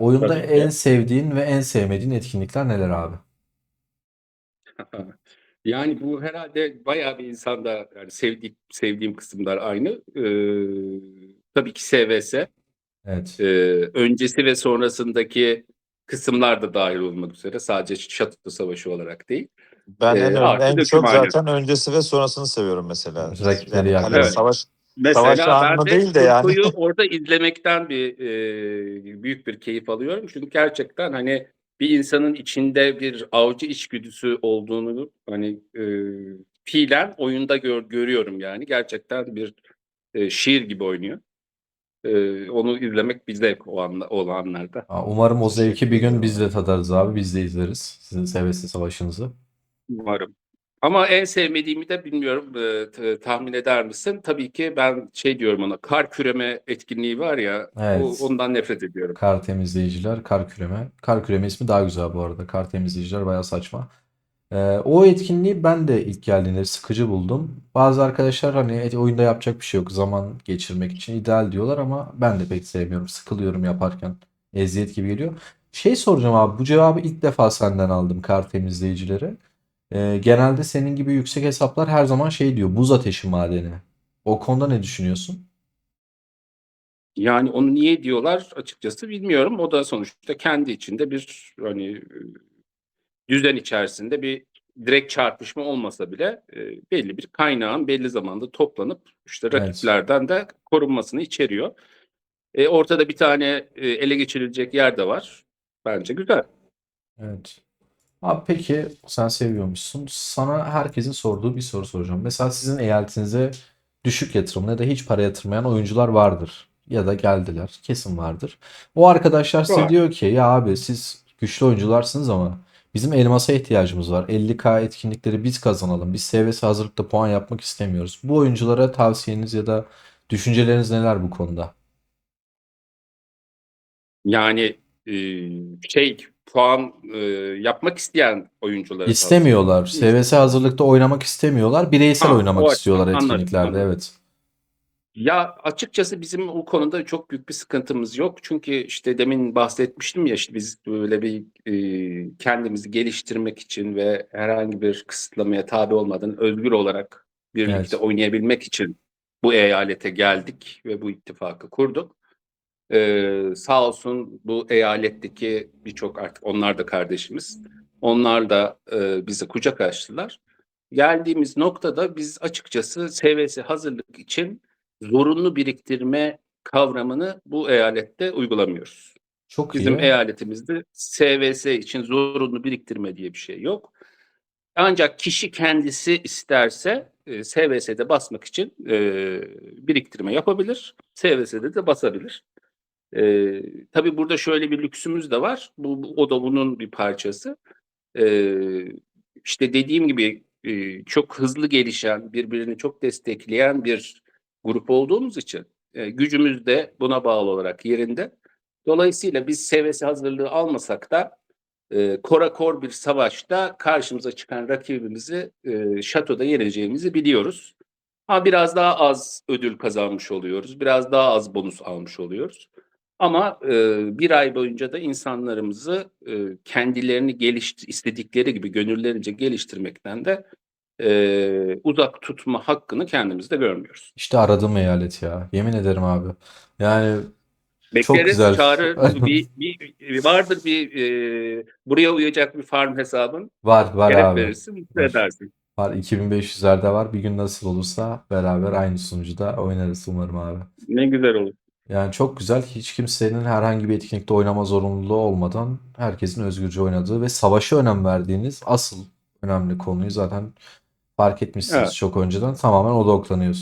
Oyunda Tabii en ki. sevdiğin ve en sevmediğin etkinlikler neler abi? Yani bu herhalde bayağı bir insanda yani sevdiğim kısımlar aynı. Tabii ki SVS. Evet. Ee, Öncesi ve sonrasındaki kısımlar da dahil olmak üzere sadece Şato Savaşı olarak değil. Ben Artı en çok dökümhane. zaten öncesi ve sonrasını seviyorum mesela. Rakipleri Yani kale Evet. yakmayı. savaş Mesela ben anını de değil de yani. Turku'yu orada izlemekten büyük bir keyif alıyorum. Çünkü gerçekten hani bir insanın içinde bir avcı içgüdüsü olduğunu hani fiilen oyunda görüyorum yani. Gerçekten bir şiir gibi oynuyor. Onu izlemek bir zevk o anlarda. Umarım o zevki Teşekkür bir gün ederim biz abi. de tadarız abi. Biz de izleriz sizin Sevesli Savaşınızı. Umarım. Ama en sevmediğimi de bilmiyorum tahmin eder misin? Tabii ki ben şey diyorum ona kar küreme etkinliği var ya Evet. ondan nefret ediyorum. Kar temizleyiciler, kar küreme. Kar küreme ismi daha güzel bu arada. Kar temizleyiciler bayağı saçma. O etkinliği ben de ilk geldiğinde sıkıcı buldum. Bazı arkadaşlar hani oyunda yapacak bir şey yok. Zaman geçirmek için ideal diyorlar ama ben de pek sevmiyorum. Sıkılıyorum yaparken. Eziyet gibi geliyor. Şey soracağım abi. Bu cevabı ilk defa senden aldım kar temizleyicileri. Genelde senin gibi yüksek hesaplar her zaman şey diyor. Buz ateşi madeni. O konuda ne düşünüyorsun? Yani onu niye diyorlar açıkçası bilmiyorum. O da sonuçta kendi içinde bir hani düzen içerisinde bir direkt çarpışma olmasa bile belli bir kaynağın belli zamanda toplanıp işte Evet. rakiplerden de korunmasını içeriyor. Ortada bir tane ele geçirilecek yer de var. Bence güzel. Evet. Abi peki sen seviyormuşsun. Sana herkesin sorduğu bir soru soracağım. Mesela sizin eyaletinize düşük yatırımlı ya da hiç para yatırmayan oyuncular vardır. Ya da geldiler. Kesin vardır. O arkadaşlar size Var. diyor ki ya abi siz güçlü oyuncularsınız ama bizim elmasa ihtiyacımız var. 50K etkinlikleri biz kazanalım. Biz SVS hazırlıkta puan yapmak istemiyoruz. Bu oyunculara tavsiyeniz ya da düşünceleriniz neler bu konuda? Yani şey puan yapmak isteyen oyunculara tavsiye İstemiyorlar. mi SVS istiyorsun? hazırlıkta oynamak istemiyorlar. Bireysel Ha, oynamak o açıdan istiyorlar anladım, etkinliklerde. anladım. Evet. Ya açıkçası bizim o konuda çok büyük bir sıkıntımız yok. Çünkü işte demin bahsetmiştim ya işte biz böyle bir kendimizi geliştirmek için ve herhangi bir kısıtlamaya tabi olmadan özgür olarak birlikte Evet. oynayabilmek için bu eyalete geldik ve bu ittifakı kurduk. Sağ olsun bu eyaletteki birçok artık onlar da kardeşimiz. Onlar da bize kucak açtılar. Geldiğimiz noktada biz açıkçası SVS hazırlık için zorunlu biriktirme kavramını bu eyalette uygulamıyoruz. Çok Bizim iyi. eyaletimizde SVS için zorunlu biriktirme diye bir şey yok. Ancak kişi kendisi isterse SVS'de basmak için biriktirme yapabilir. SVS'de de basabilir. Tabii burada şöyle bir lüksümüz de var. O da bunun bir parçası. Eee, işte dediğim gibi çok hızlı gelişen, birbirini çok destekleyen bir grup olduğumuz için gücümüz de buna bağlı olarak yerinde. Dolayısıyla biz SVS hazırlığı almasak da korakor bir savaşta karşımıza çıkan rakibimizi şatoda yeneceğimizi biliyoruz. Ama biraz daha az ödül kazanmış oluyoruz. Biraz daha az bonus almış oluyoruz. Ama bir ay boyunca da insanlarımızı kendilerini istedikleri gibi gönüllerince geliştirmekten de uzak tutma hakkını kendimizde görmüyoruz. İşte aradığım eyalet ya. Yemin ederim abi. Yani çok Bekleriz, güzel. çağrı vardır buraya uyacak bir farm hesabın. Var Şeref abi. verirsin, mutlu Var. edersin. Var. 2500'lerde var. Bir gün nasıl olursa beraber aynı sunucuda oynarız umarım abi. Ne güzel olur. Yani çok güzel. Hiç kimsenin herhangi bir etkinlikte oynama zorunluluğu olmadan herkesin özgürce oynadığı ve savaşa önem verdiğiniz asıl önemli konuyu zaten fark etmişsiniz Evet, çok önceden. Tamamen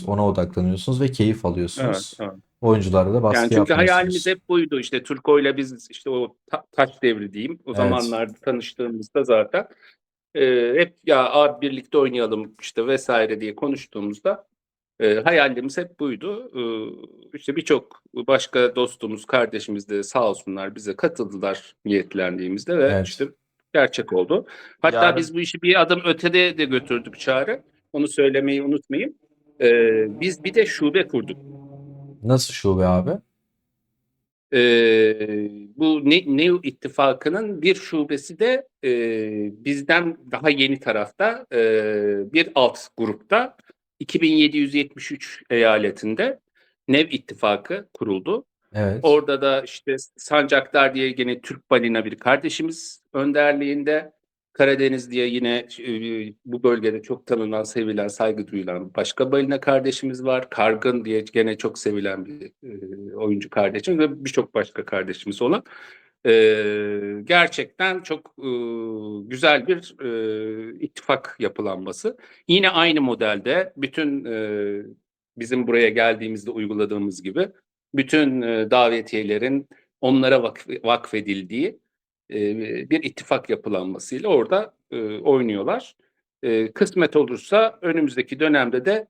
ona odaklanıyorsunuz ve keyif evet, alıyorsunuz. evet. Oyunculara da Yani baskı çünkü hayalimiz yapmıyorsunuz. hep buydu. İşte Turko'yla biz işte o taş devri diyeyim. O Evet. zamanlarda tanıştığımızda zaten hep ya abi birlikte oynayalım işte vesaire diye konuştuğumuzda hayalimiz hep buydu. İşte birçok başka dostumuz, kardeşimiz de sağ olsunlar bize katıldılar niyetlendiğimizde ve Evet. işte gerçek oldu. Hatta Yani biz bu işi bir adım ötede de götürdük Çağrı. Onu söylemeyi unutmayayım. Biz bir de şube kurduk. Nasıl şube abi? Bu Neo ittifakının bir şubesi de bizden daha yeni tarafta bir alt grupta 2773 eyaletinde Nev ittifakı kuruldu. Evet. Orada da işte Sancaktar diye yine Türk Balina bir kardeşimiz önderliğinde, Karadeniz diye yine bu bölgede çok tanınan, sevilen, saygı duyulan başka balina kardeşimiz var. Kargın diye gene çok sevilen bir oyuncu kardeşimiz ve birçok başka kardeşimiz olan. Gerçekten çok güzel bir ittifak yapılanması. Yine aynı modelde bütün bizim buraya geldiğimizde uyguladığımız gibi bütün davetiyelerin onlara vakfedildiği bir ittifak yapılanmasıyla orada oynuyorlar. Kısmet olursa önümüzdeki dönemde de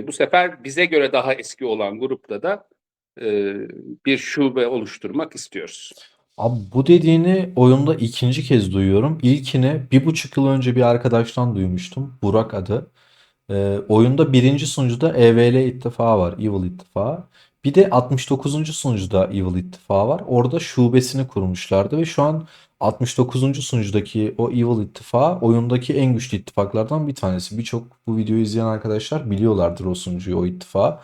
bu sefer bize göre daha eski olan grupta da e, bir şube oluşturmak istiyoruz. Abi bu dediğini oyunda ikinci kez duyuyorum. İlkini 1,5 yıl önce bir arkadaştan duymuştum. Burak adı. Oyunda birinci sunucuda EVL ittifağı var. Evil ittifağı. Bir de 69. sunucuda Evil ittifağı var. Orada şubesini kurmuşlardı ve şu an 69. sunucudaki o Evil ittifağı oyundaki en güçlü ittifaklardan bir tanesi. Birçok bu videoyu izleyen arkadaşlar biliyorlardır o sunucuyu, o ittifağı.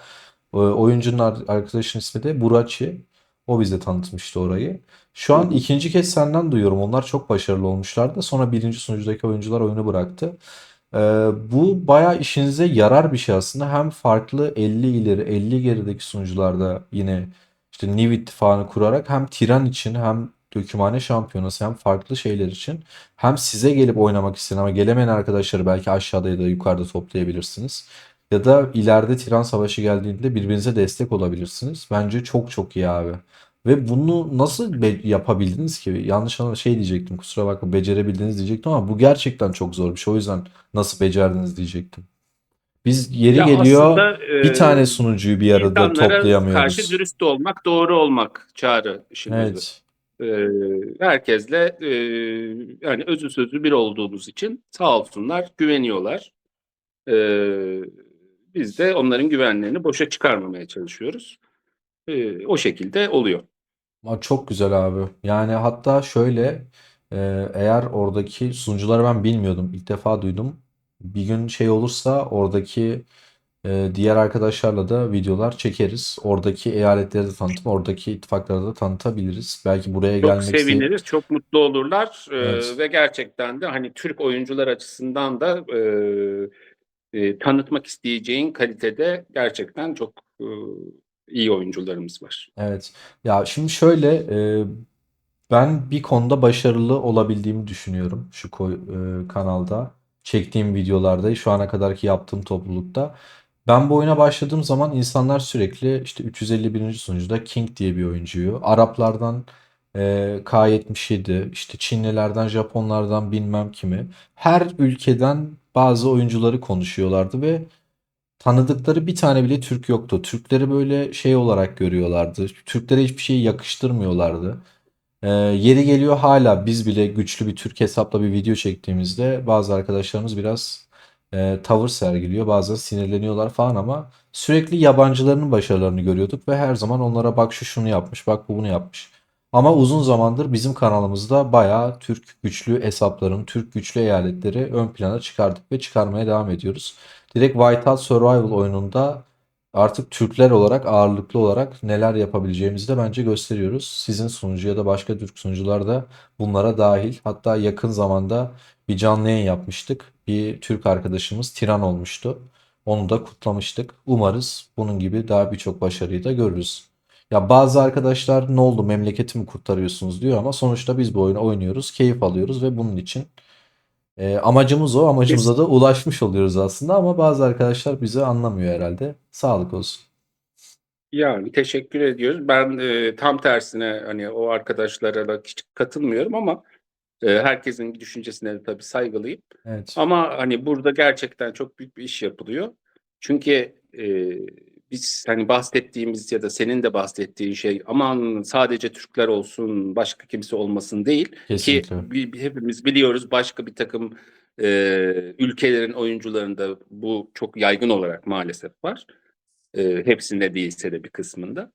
Oyuncunun arkadaşın ismi de Burachi. O bize tanıtmıştı orayı. Şu Hı an hı. ikinci kez senden duyuyorum. Onlar çok başarılı olmuşlardı. Sonra birinci sunucudaki oyuncular oyunu bıraktı. Bu bayağı işinize yarar bir şey aslında. Hem farklı 50 ileri 50 gerideki sunucularda yine işte Niv ittifakını kurarak hem Tiran için hem Dökümhane Şampiyonası hem farklı şeyler için hem size gelip oynamak isteyen ama gelemeyen arkadaşları belki aşağıda ya da yukarıda toplayabilirsiniz. Ya da ileride Tiran Savaşı geldiğinde birbirinize destek olabilirsiniz. Bence çok çok iyi abi. Ve bunu nasıl yapabildiniz ki? Yanlış şey diyecektim, kusura bakma, becerebildiniz diyecektim ama bu gerçekten çok zor bir şey. O yüzden nasıl becerdiniz diyecektim. Biz yeri Ya geliyor aslında bir tane sunucuyu bir arada insanlara karşı toplayamıyoruz. dürüst olmak, doğru olmak Çağrı işimizde. Evet. Herkesle yani özü sözü bir olduğumuz için sağ olsunlar, güveniyorlar. Ee, Biz de onların güvenlerini boşa çıkarmamaya çalışıyoruz. O şekilde oluyor. Ama çok güzel abi. Yani hatta şöyle eğer oradaki sunucuları ben bilmiyordum. İlk defa duydum. Bir gün şey olursa oradaki diğer arkadaşlarla da videolar çekeriz. Oradaki eyaletleri de tanıtıp oradaki ittifakları da tanıtabiliriz. Belki buraya Çok gelmek isteyip seviniriz, çok mutlu olurlar evet. ve gerçekten de hani Türk oyuncular açısından da tanıtmak isteyeceğin kalitede gerçekten çok iyi oyuncularımız var. Evet. Ya şimdi şöyle ben bir konuda başarılı olabildiğimi düşünüyorum şu kanalda. Çektiğim videolarda, şu ana kadarki yaptığım toplulukta. Ben bu oyuna başladığım zaman insanlar sürekli işte 351. sunucuda King diye bir oyuncuyu, Araplardan K77, işte Çinlilerden, Japonlardan bilmem kimi, her ülkeden bazı oyuncuları konuşuyorlardı ve tanıdıkları bir tane bile Türk yoktu. Türkleri böyle şey olarak görüyorlardı. Türklere hiçbir şeyi yakıştırmıyorlardı. Yeri geliyor hala biz bile güçlü bir Türk hesapla bir video çektiğimizde bazı arkadaşlarımız biraz tavır sergiliyor. Bazen sinirleniyorlar falan ama sürekli yabancıların başarılarını görüyorduk ve her zaman onlara bak şu şunu yapmış, bak bu bunu yapmış. Ama uzun zamandır bizim kanalımızda bayağı Türk güçlü hesapların, Türk güçlü eyaletleri ön plana çıkardık ve çıkarmaya devam ediyoruz. Direkt Whiteout Survival oyununda artık Türkler olarak ağırlıklı olarak neler yapabileceğimizi de bence gösteriyoruz. Sizin sunucu ya da başka Türk sunucular da bunlara dahil. Hatta yakın zamanda bir canlı yayın yapmıştık. Bir Türk arkadaşımız tiran olmuştu. Onu da kutlamıştık. Umarız bunun gibi daha birçok başarıyı da görürüz. Ya bazı arkadaşlar ne oldu memleketi mi kurtarıyorsunuz diyor ama sonuçta biz bu oyunu oynuyoruz, keyif alıyoruz ve bunun için amacımız o. Amacımıza da ulaşmış oluyoruz aslında ama bazı arkadaşlar bizi anlamıyor herhalde. Sağlık olsun. Yani teşekkür ediyoruz. Ben tam tersine hani o arkadaşlara da hiç katılmıyorum ama herkesin düşüncesine de tabii saygılıyım. Evet. Ama hani burada gerçekten çok büyük bir iş yapılıyor. Çünkü biz hani bahsettiğimiz ya da senin de bahsettiğin şey aman sadece Türkler olsun başka kimse olmasın değil ki Kesinlikle. hepimiz biliyoruz başka bir takım ülkelerin oyuncularında bu çok yaygın olarak maalesef var. Hepsinde değilse de bir kısmında.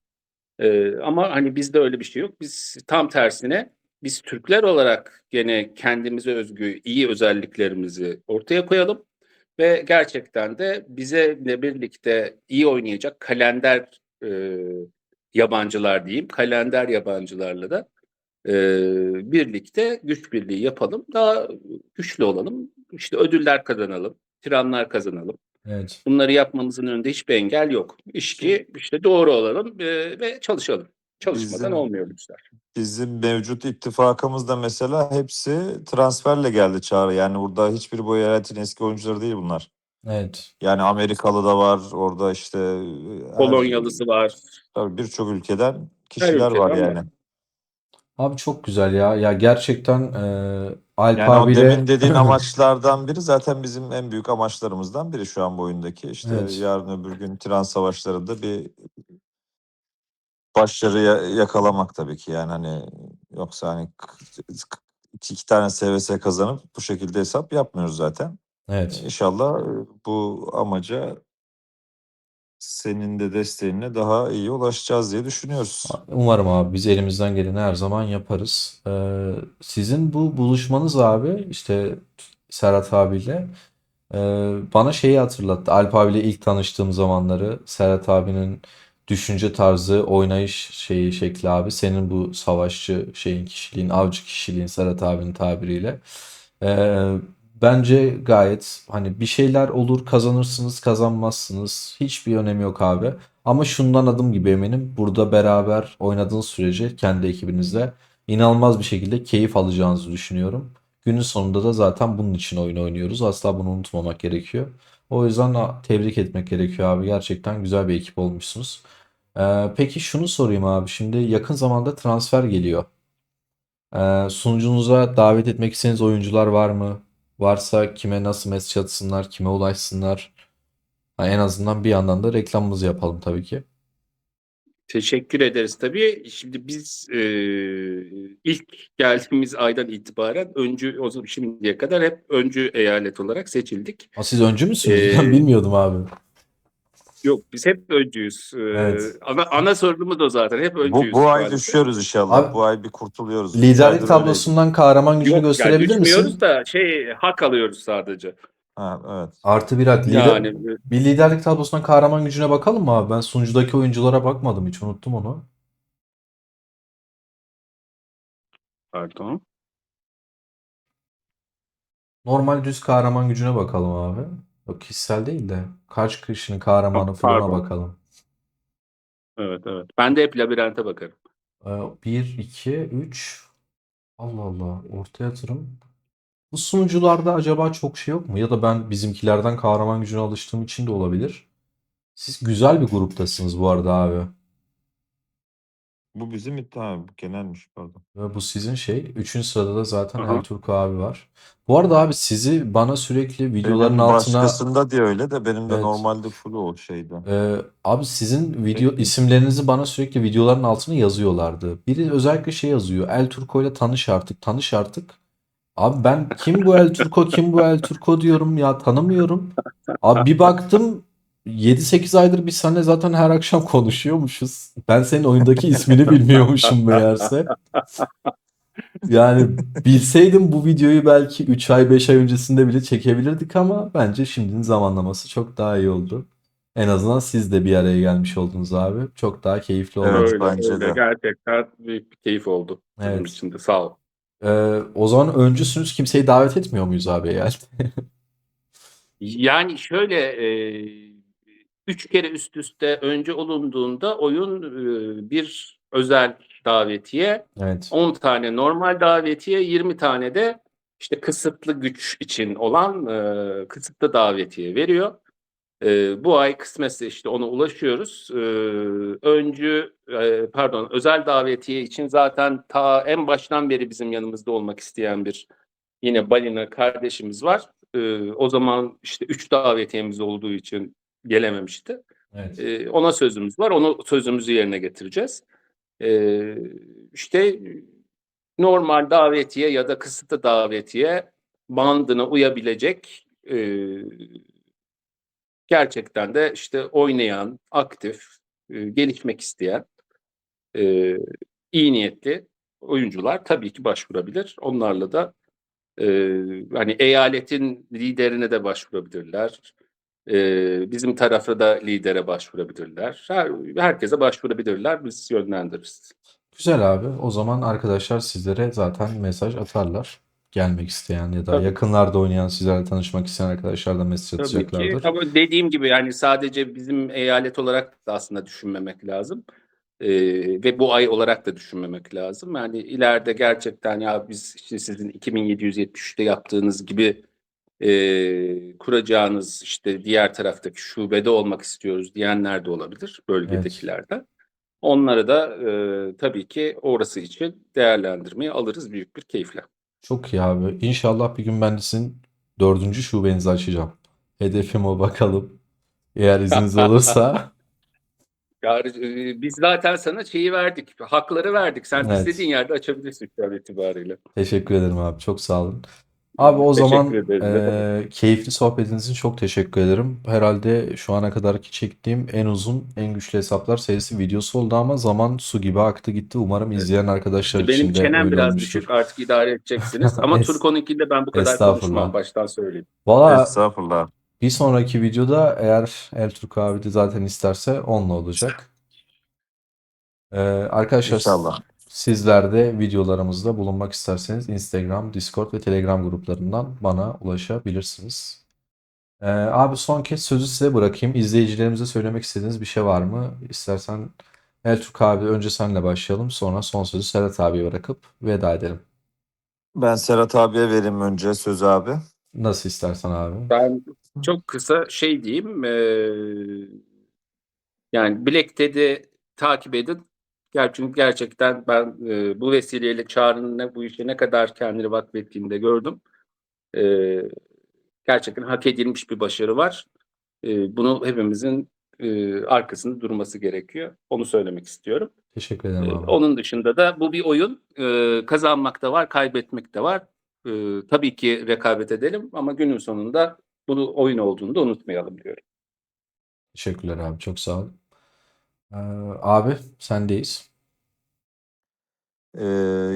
Ama hani bizde öyle bir şey yok. Biz tam tersine biz Türkler olarak gene kendimize özgü iyi özelliklerimizi ortaya koyalım ve gerçekten de bizle birlikte iyi oynayacak kalender yabancılar diyeyim, kalender yabancılarla da e, birlikte güç birliği yapalım, daha güçlü olalım, işte ödüller kazanalım, tiranlar kazanalım. Evet. Bunları yapmamızın önünde hiçbir engel yok. İş ki işte doğru olalım ve çalışalım. Çalışmadan Bizim olmuyor bu işler. bizim mevcut ittifakımızda mesela hepsi transferle geldi Çağrı. Yani burada hiçbir bu eyaletin eski oyuncuları değil bunlar. Evet. Yani Amerikalı da var orada işte her Polonyalısı var. tabii birçok ülkeden Her kişiler var ülkeden var. yani. Abi çok güzel ya. Ya gerçekten Alp Yani o abiyle demin dediğin amaçlardan biri zaten bizim en büyük amaçlarımızdan biri şu an bu oyundaki. İşte evet. yarın öbür gün tren savaşlarında bir başarı yakalamak tabii ki. Yani hani yoksa hani iki tane SVS kazanıp bu şekilde hesap yapmıyoruz zaten. Evet. İnşallah bu amaca senin de desteğinle daha iyi ulaşacağız diye düşünüyoruz. Umarım abi biz elimizden geleni her zaman yaparız. Sizin bu buluşmanız abi işte Serhat abiyle bana şeyi hatırlattı. Alp abiyle ilk tanıştığım zamanları Serhat abinin düşünce tarzı, oynayış şeyi şekli abi. Senin bu savaşçı şeyin kişiliğin, avcı kişiliğin Serhat abinin tabiriyle. Ee, Bence gayet hani bir şeyler olur kazanırsınız kazanmazsınız. Hiçbir önemi yok abi. Ama şundan adım gibi eminim. Burada beraber oynadığınız sürece kendi ekibinizle inanılmaz bir şekilde keyif alacağınızı düşünüyorum. Günün sonunda da zaten bunun için oyun oynuyoruz. Asla bunu unutmamak gerekiyor. O yüzden tebrik etmek gerekiyor abi. Gerçekten güzel bir ekip olmuşsunuz. Peki şunu sorayım abi. Şimdi yakın zamanda transfer geliyor. Sunucunuza davet etmek istediğiniz oyuncular var mı? Varsa kime nasıl mesaj atsınlar, kime ulaşsınlar? Ha, en azından bir yandan da reklamımızı yapalım tabii ki. Teşekkür ederiz tabii. Şimdi biz ilk geldiğimiz aydan itibaren öncü, o zaman şimdiye kadar hep öncü eyalet olarak seçildik. Ha, siz öncü müsünüz? Ben E, bilmiyordum abi. Yok biz hep öncüyüz. Evet. Ana sorunumuz o zaten. Hep Bu öncüyüz ay maalesef. düşüyoruz inşallah. Abi Bu ay bir kurtuluyoruz. 2 liderlik aydır öyleydik. tablosundan kahraman gücünü Yok yani gösterebilir düşmüyoruz misin? da hak alıyoruz sadece. Ha, evet. Artı bir at. Yani Bir liderlik tablosundan kahraman gücüne bakalım mı abi? Ben sunucudaki oyunculara bakmadım hiç unuttum onu. pardon. Normal düz kahraman gücüne bakalım abi. Yok kişisel değil de kaç kişinin kahramanı full ona Pardon. bakalım. Evet evet. Ben de hep labirente bakarım. 1, 2, 3. Allah Allah. Orta yatırım. Bu sunucularda acaba çok şey yok mu? Ya da ben bizimkilerden kahraman gücüne alıştığım için de olabilir. Siz güzel bir gruptasınız bu arada abi. Bu bizim iddia. Bu genelmiş, pardon. Ve bu sizin şey. Üçüncü sırada da zaten Aha. Ertuğrul abi var. Bu arada abi sizi bana sürekli videoların Benim altına başkasında diye öyle de benim de evet. normalde full o şeydi. Abi sizin video Peki. isimlerinizi bana sürekli videoların altına yazıyorlardı. Biri özellikle şey yazıyor. El Turco ile tanış artık, tanış artık. Abi ben kim bu El Turco, kim bu El Turco diyorum ya, tanımıyorum. Abi bir baktım 7-8 aydır biz seninle zaten her akşam konuşuyormuşuz. Ben senin oyundaki ismini bilmiyormuşum meğerse. Yani bilseydim bu videoyu belki 3 ay 5 ay öncesinde bile çekebilirdik ama bence şimdinin zamanlaması çok daha iyi oldu. En azından siz de bir araya gelmiş oldunuz abi. Çok daha keyifli oldu. Evet, Öyle bence öyle. de. Gerçekten büyük bir keyif oldu bizim Evet. için de. Sağ ol. O zaman öncüsünüz, kimseyi davet etmiyor muyuz abi yani? Yani şöyle 3 kere üst üste önce olunduğunda oyun bir özel davetiye, Evet. 10 tane normal davetiye, 20 tane de işte kısıtlı güç için olan kısıtlı davetiye veriyor. Bu ay kısmetse işte ona ulaşıyoruz. Pardon, özel davetiye için zaten ta en baştan beri bizim yanımızda olmak isteyen bir yine balina kardeşimiz var. O zaman işte 3 davetiyemiz olduğu için gelememişti. Evet. Ona sözümüz var. Onu sözümüzü yerine getireceğiz. Ee, işte normal davetiye ya da kısıtlı davetiye bandına uyabilecek gerçekten de işte oynayan, aktif, gelişmek isteyen, e, iyi niyetli oyuncular tabii ki başvurabilir. Onlarla da hani eyaletin liderine de başvurabilirler. Bizim tarafa da lidere başvurabilirler. Herkese başvurabilirler. Biz yönlendiririz. Güzel abi. O zaman arkadaşlar sizlere zaten mesaj atarlar. Gelmek isteyen ya da Tabii. yakınlarda oynayan, sizlerle tanışmak isteyen arkadaşlar da mesaj Tabii ki. atacaklardır. Ama dediğim gibi yani sadece bizim eyalet olarak da aslında düşünmemek lazım. Ve bu ay olarak da düşünmemek lazım. Yani ileride gerçekten ya biz işte sizin 2773'te yaptığınız gibi kuracağınız işte diğer taraftaki şubede olmak istiyoruz diyenler de olabilir Evet. bölgedekilerden. Onları da tabii ki orası için değerlendirmeyi alırız büyük bir keyifle. Çok iyi abi. İnşallah bir gün ben de sizin dördüncü şubenizi açacağım. Hedefim o, bakalım. Eğer izniniz olursa. Yani, biz zaten sana şeyi verdik, hakları verdik. Sen istediğin Evet. yerde açabilirsin şu an itibariyle. Teşekkür ederim abi. Çok sağ olun. Abi o Teşekkür zaman ederiz. Ne demek. keyifli sohbetiniz için çok teşekkür ederim. Herhalde şu ana kadarki çektiğim en uzun, en güçlü hesaplar serisi videosu oldu ama zaman su gibi aktı gitti. Umarım izleyen arkadaşlar İşte benim için de çenem öyle biraz olmuştur. düşük. Artık idare edeceksiniz. Ama Es Turko'nunkinde ben bu kadar konuşmam. Estağfurullah. Baştan söyleyeyim. Valla Estağfurullah. bir sonraki videoda eğer Ertuğrul abi de zaten isterse onunla olacak. Arkadaşlar İnşallah. sizler de videolarımızda bulunmak isterseniz Instagram, Discord ve Telegram gruplarından bana ulaşabilirsiniz. Abi son kez sözü size bırakayım. İzleyicilerimize söylemek istediğiniz bir şey var mı? İstersen Ertuğrul abi önce senle başlayalım. Sonra son sözü Serhat abiye bırakıp veda edelim. Ben Serhat abiye vereyim önce sözü abi. Nasıl istersen abi. Ben çok kısa şey diyeyim. Yani Black Ted'i takip edin. Çünkü gerçekten ben bu vesileyle Çağrı'nın bu işe ne kadar kendini vakfettiğini de gördüm. E, Gerçekten hak edilmiş bir başarı var. Bunu hepimizin arkasında durması gerekiyor. Onu söylemek istiyorum. Teşekkür ederim abi. Onun dışında da bu bir oyun. Kazanmak da var, kaybetmek de var. Tabii ki rekabet edelim ama günün sonunda bunu oyun olduğunu da unutmayalım diyorum. Teşekkürler abi. Çok sağ ol. Ee, Abi sendeyiz.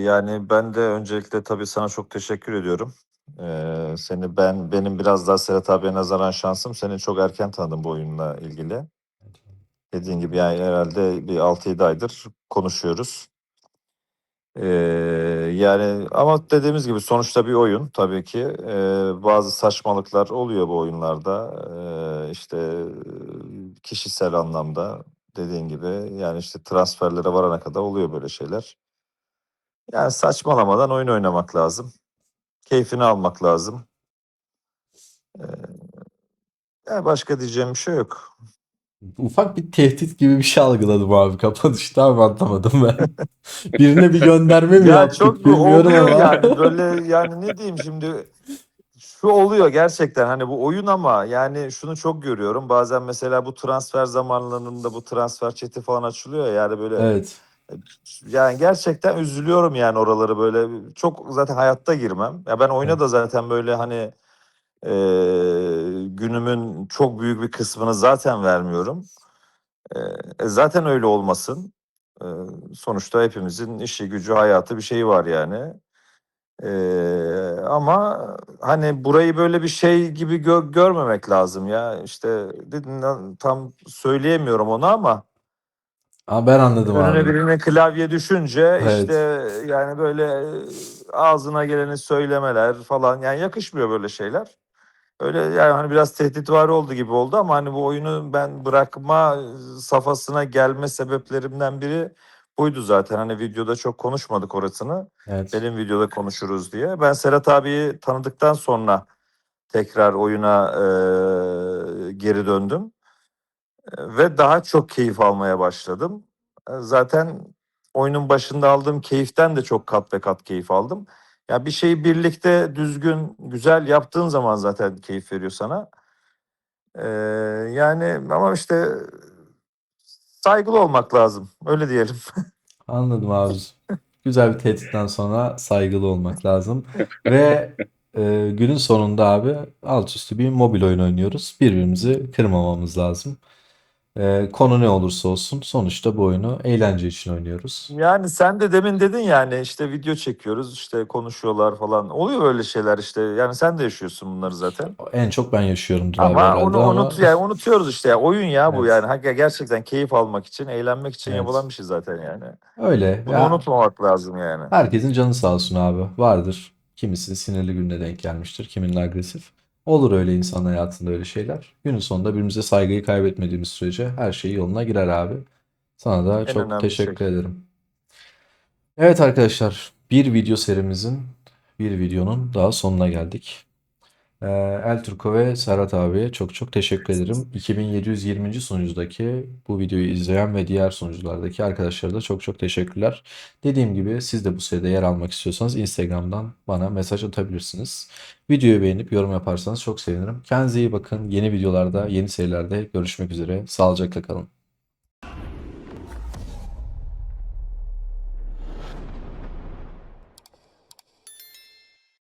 Yani ben de öncelikle tabii sana çok teşekkür ediyorum. Benim biraz daha Serhat abiye nazaran şansım seni çok erken tanıdım bu oyunla ilgili. Dediğin gibi yani herhalde bir 6-7 aydır konuşuyoruz. Ee, Yani ama dediğimiz gibi sonuçta bir oyun tabii ki. Bazı saçmalıklar oluyor bu oyunlarda. İşte kişisel anlamda dediğin gibi yani işte transferlere varana kadar oluyor böyle şeyler. Yani saçmalamadan oyun oynamak lazım. Keyfini almak lazım. Yani başka diyeceğim bir şey yok. Ufak bir tehdit gibi bir şey algıladım abi. Kapanışta ama anlamadım ben. Birine bir gönderme mi Ya yaptık çok bilmiyorum oluyor ama. yani böyle, yani ne diyeyim şimdi, şu oluyor gerçekten, hani bu oyun, ama yani şunu çok görüyorum bazen, mesela bu transfer zamanlarında bu transfer chat'i falan açılıyor ya, yani böyle, Evet. yani gerçekten üzülüyorum yani, oraları böyle çok, zaten hayatta girmem. Ya ben oyuna da Evet. zaten böyle hani günümün çok büyük bir kısmını zaten vermiyorum. Zaten öyle olmasın. Eee, Sonuçta hepimizin işi gücü hayatı bir şeyi var yani. Ama hani burayı böyle bir şey gibi görmemek lazım ya. İşte tam söyleyemiyorum onu ama Ama ben anladım önüne abi. birine klavye düşünce işte, Evet. yani böyle ağzına geleni söylemeler falan, yani yakışmıyor böyle şeyler. Öyle yani, hani biraz tehditvari oldu gibi oldu, ama hani bu oyunu ben bırakma safhasına gelme sebeplerimden biri buydu zaten. Hani videoda çok konuşmadık orasını. Evet. Benim videoda konuşuruz diye. Ben Serhat abiyi tanıdıktan sonra tekrar oyuna geri döndüm. Ve daha çok keyif almaya başladım. Zaten oyunun başında aldığım keyiften de çok kat ve kat keyif aldım. Ya bir şeyi birlikte düzgün, güzel yaptığın zaman zaten keyif veriyor sana. Ee, Yani ama işte saygılı olmak lazım. Öyle diyelim. Anladım abi. Güzel bir tehditten sonra saygılı olmak lazım. Ve günün sonunda abi alt üstü bir mobil oyun oynuyoruz. Birbirimizi kırmamamız lazım. Konu ne olursa olsun sonuçta bu oyunu eğlence için oynuyoruz. Yani sen de demin dedin yani, işte video çekiyoruz, işte konuşuyorlar falan. Oluyor öyle şeyler işte. Yani sen de yaşıyorsun bunları zaten. En çok ben yaşıyorumdur abi Ama herhalde onu ama yani unutuyoruz işte ya. Oyun ya bu evet, yani. Gerçekten keyif almak için, eğlenmek için evet. yapılan bir şey zaten yani. Öyle Bunu ya, unutmamak lazım yani. herkesin canı sağ olsun abi. Vardır. Kimisi sinirli gününe denk gelmiştir, kiminin agresif. Olur öyle insan hayatında öyle şeyler. Günün sonunda birbirimize saygıyı kaybetmediğimiz sürece her şey yoluna girer abi. Sana da En çok önemli şey. teşekkür ederim. Evet arkadaşlar, bir video serimizin, bir videonun daha sonuna geldik. El Turco ve Serhat abiye çok çok teşekkür ederim. 2720. sunucudaki bu videoyu izleyen ve diğer sunuculardaki arkadaşlara da çok çok teşekkürler. Dediğim gibi siz de bu seride yer almak istiyorsanız Instagram'dan bana mesaj atabilirsiniz. Videoyu beğenip yorum yaparsanız çok sevinirim. Kendinize iyi bakın. Yeni videolarda, yeni serilerde görüşmek üzere. Sağlıcakla kalın.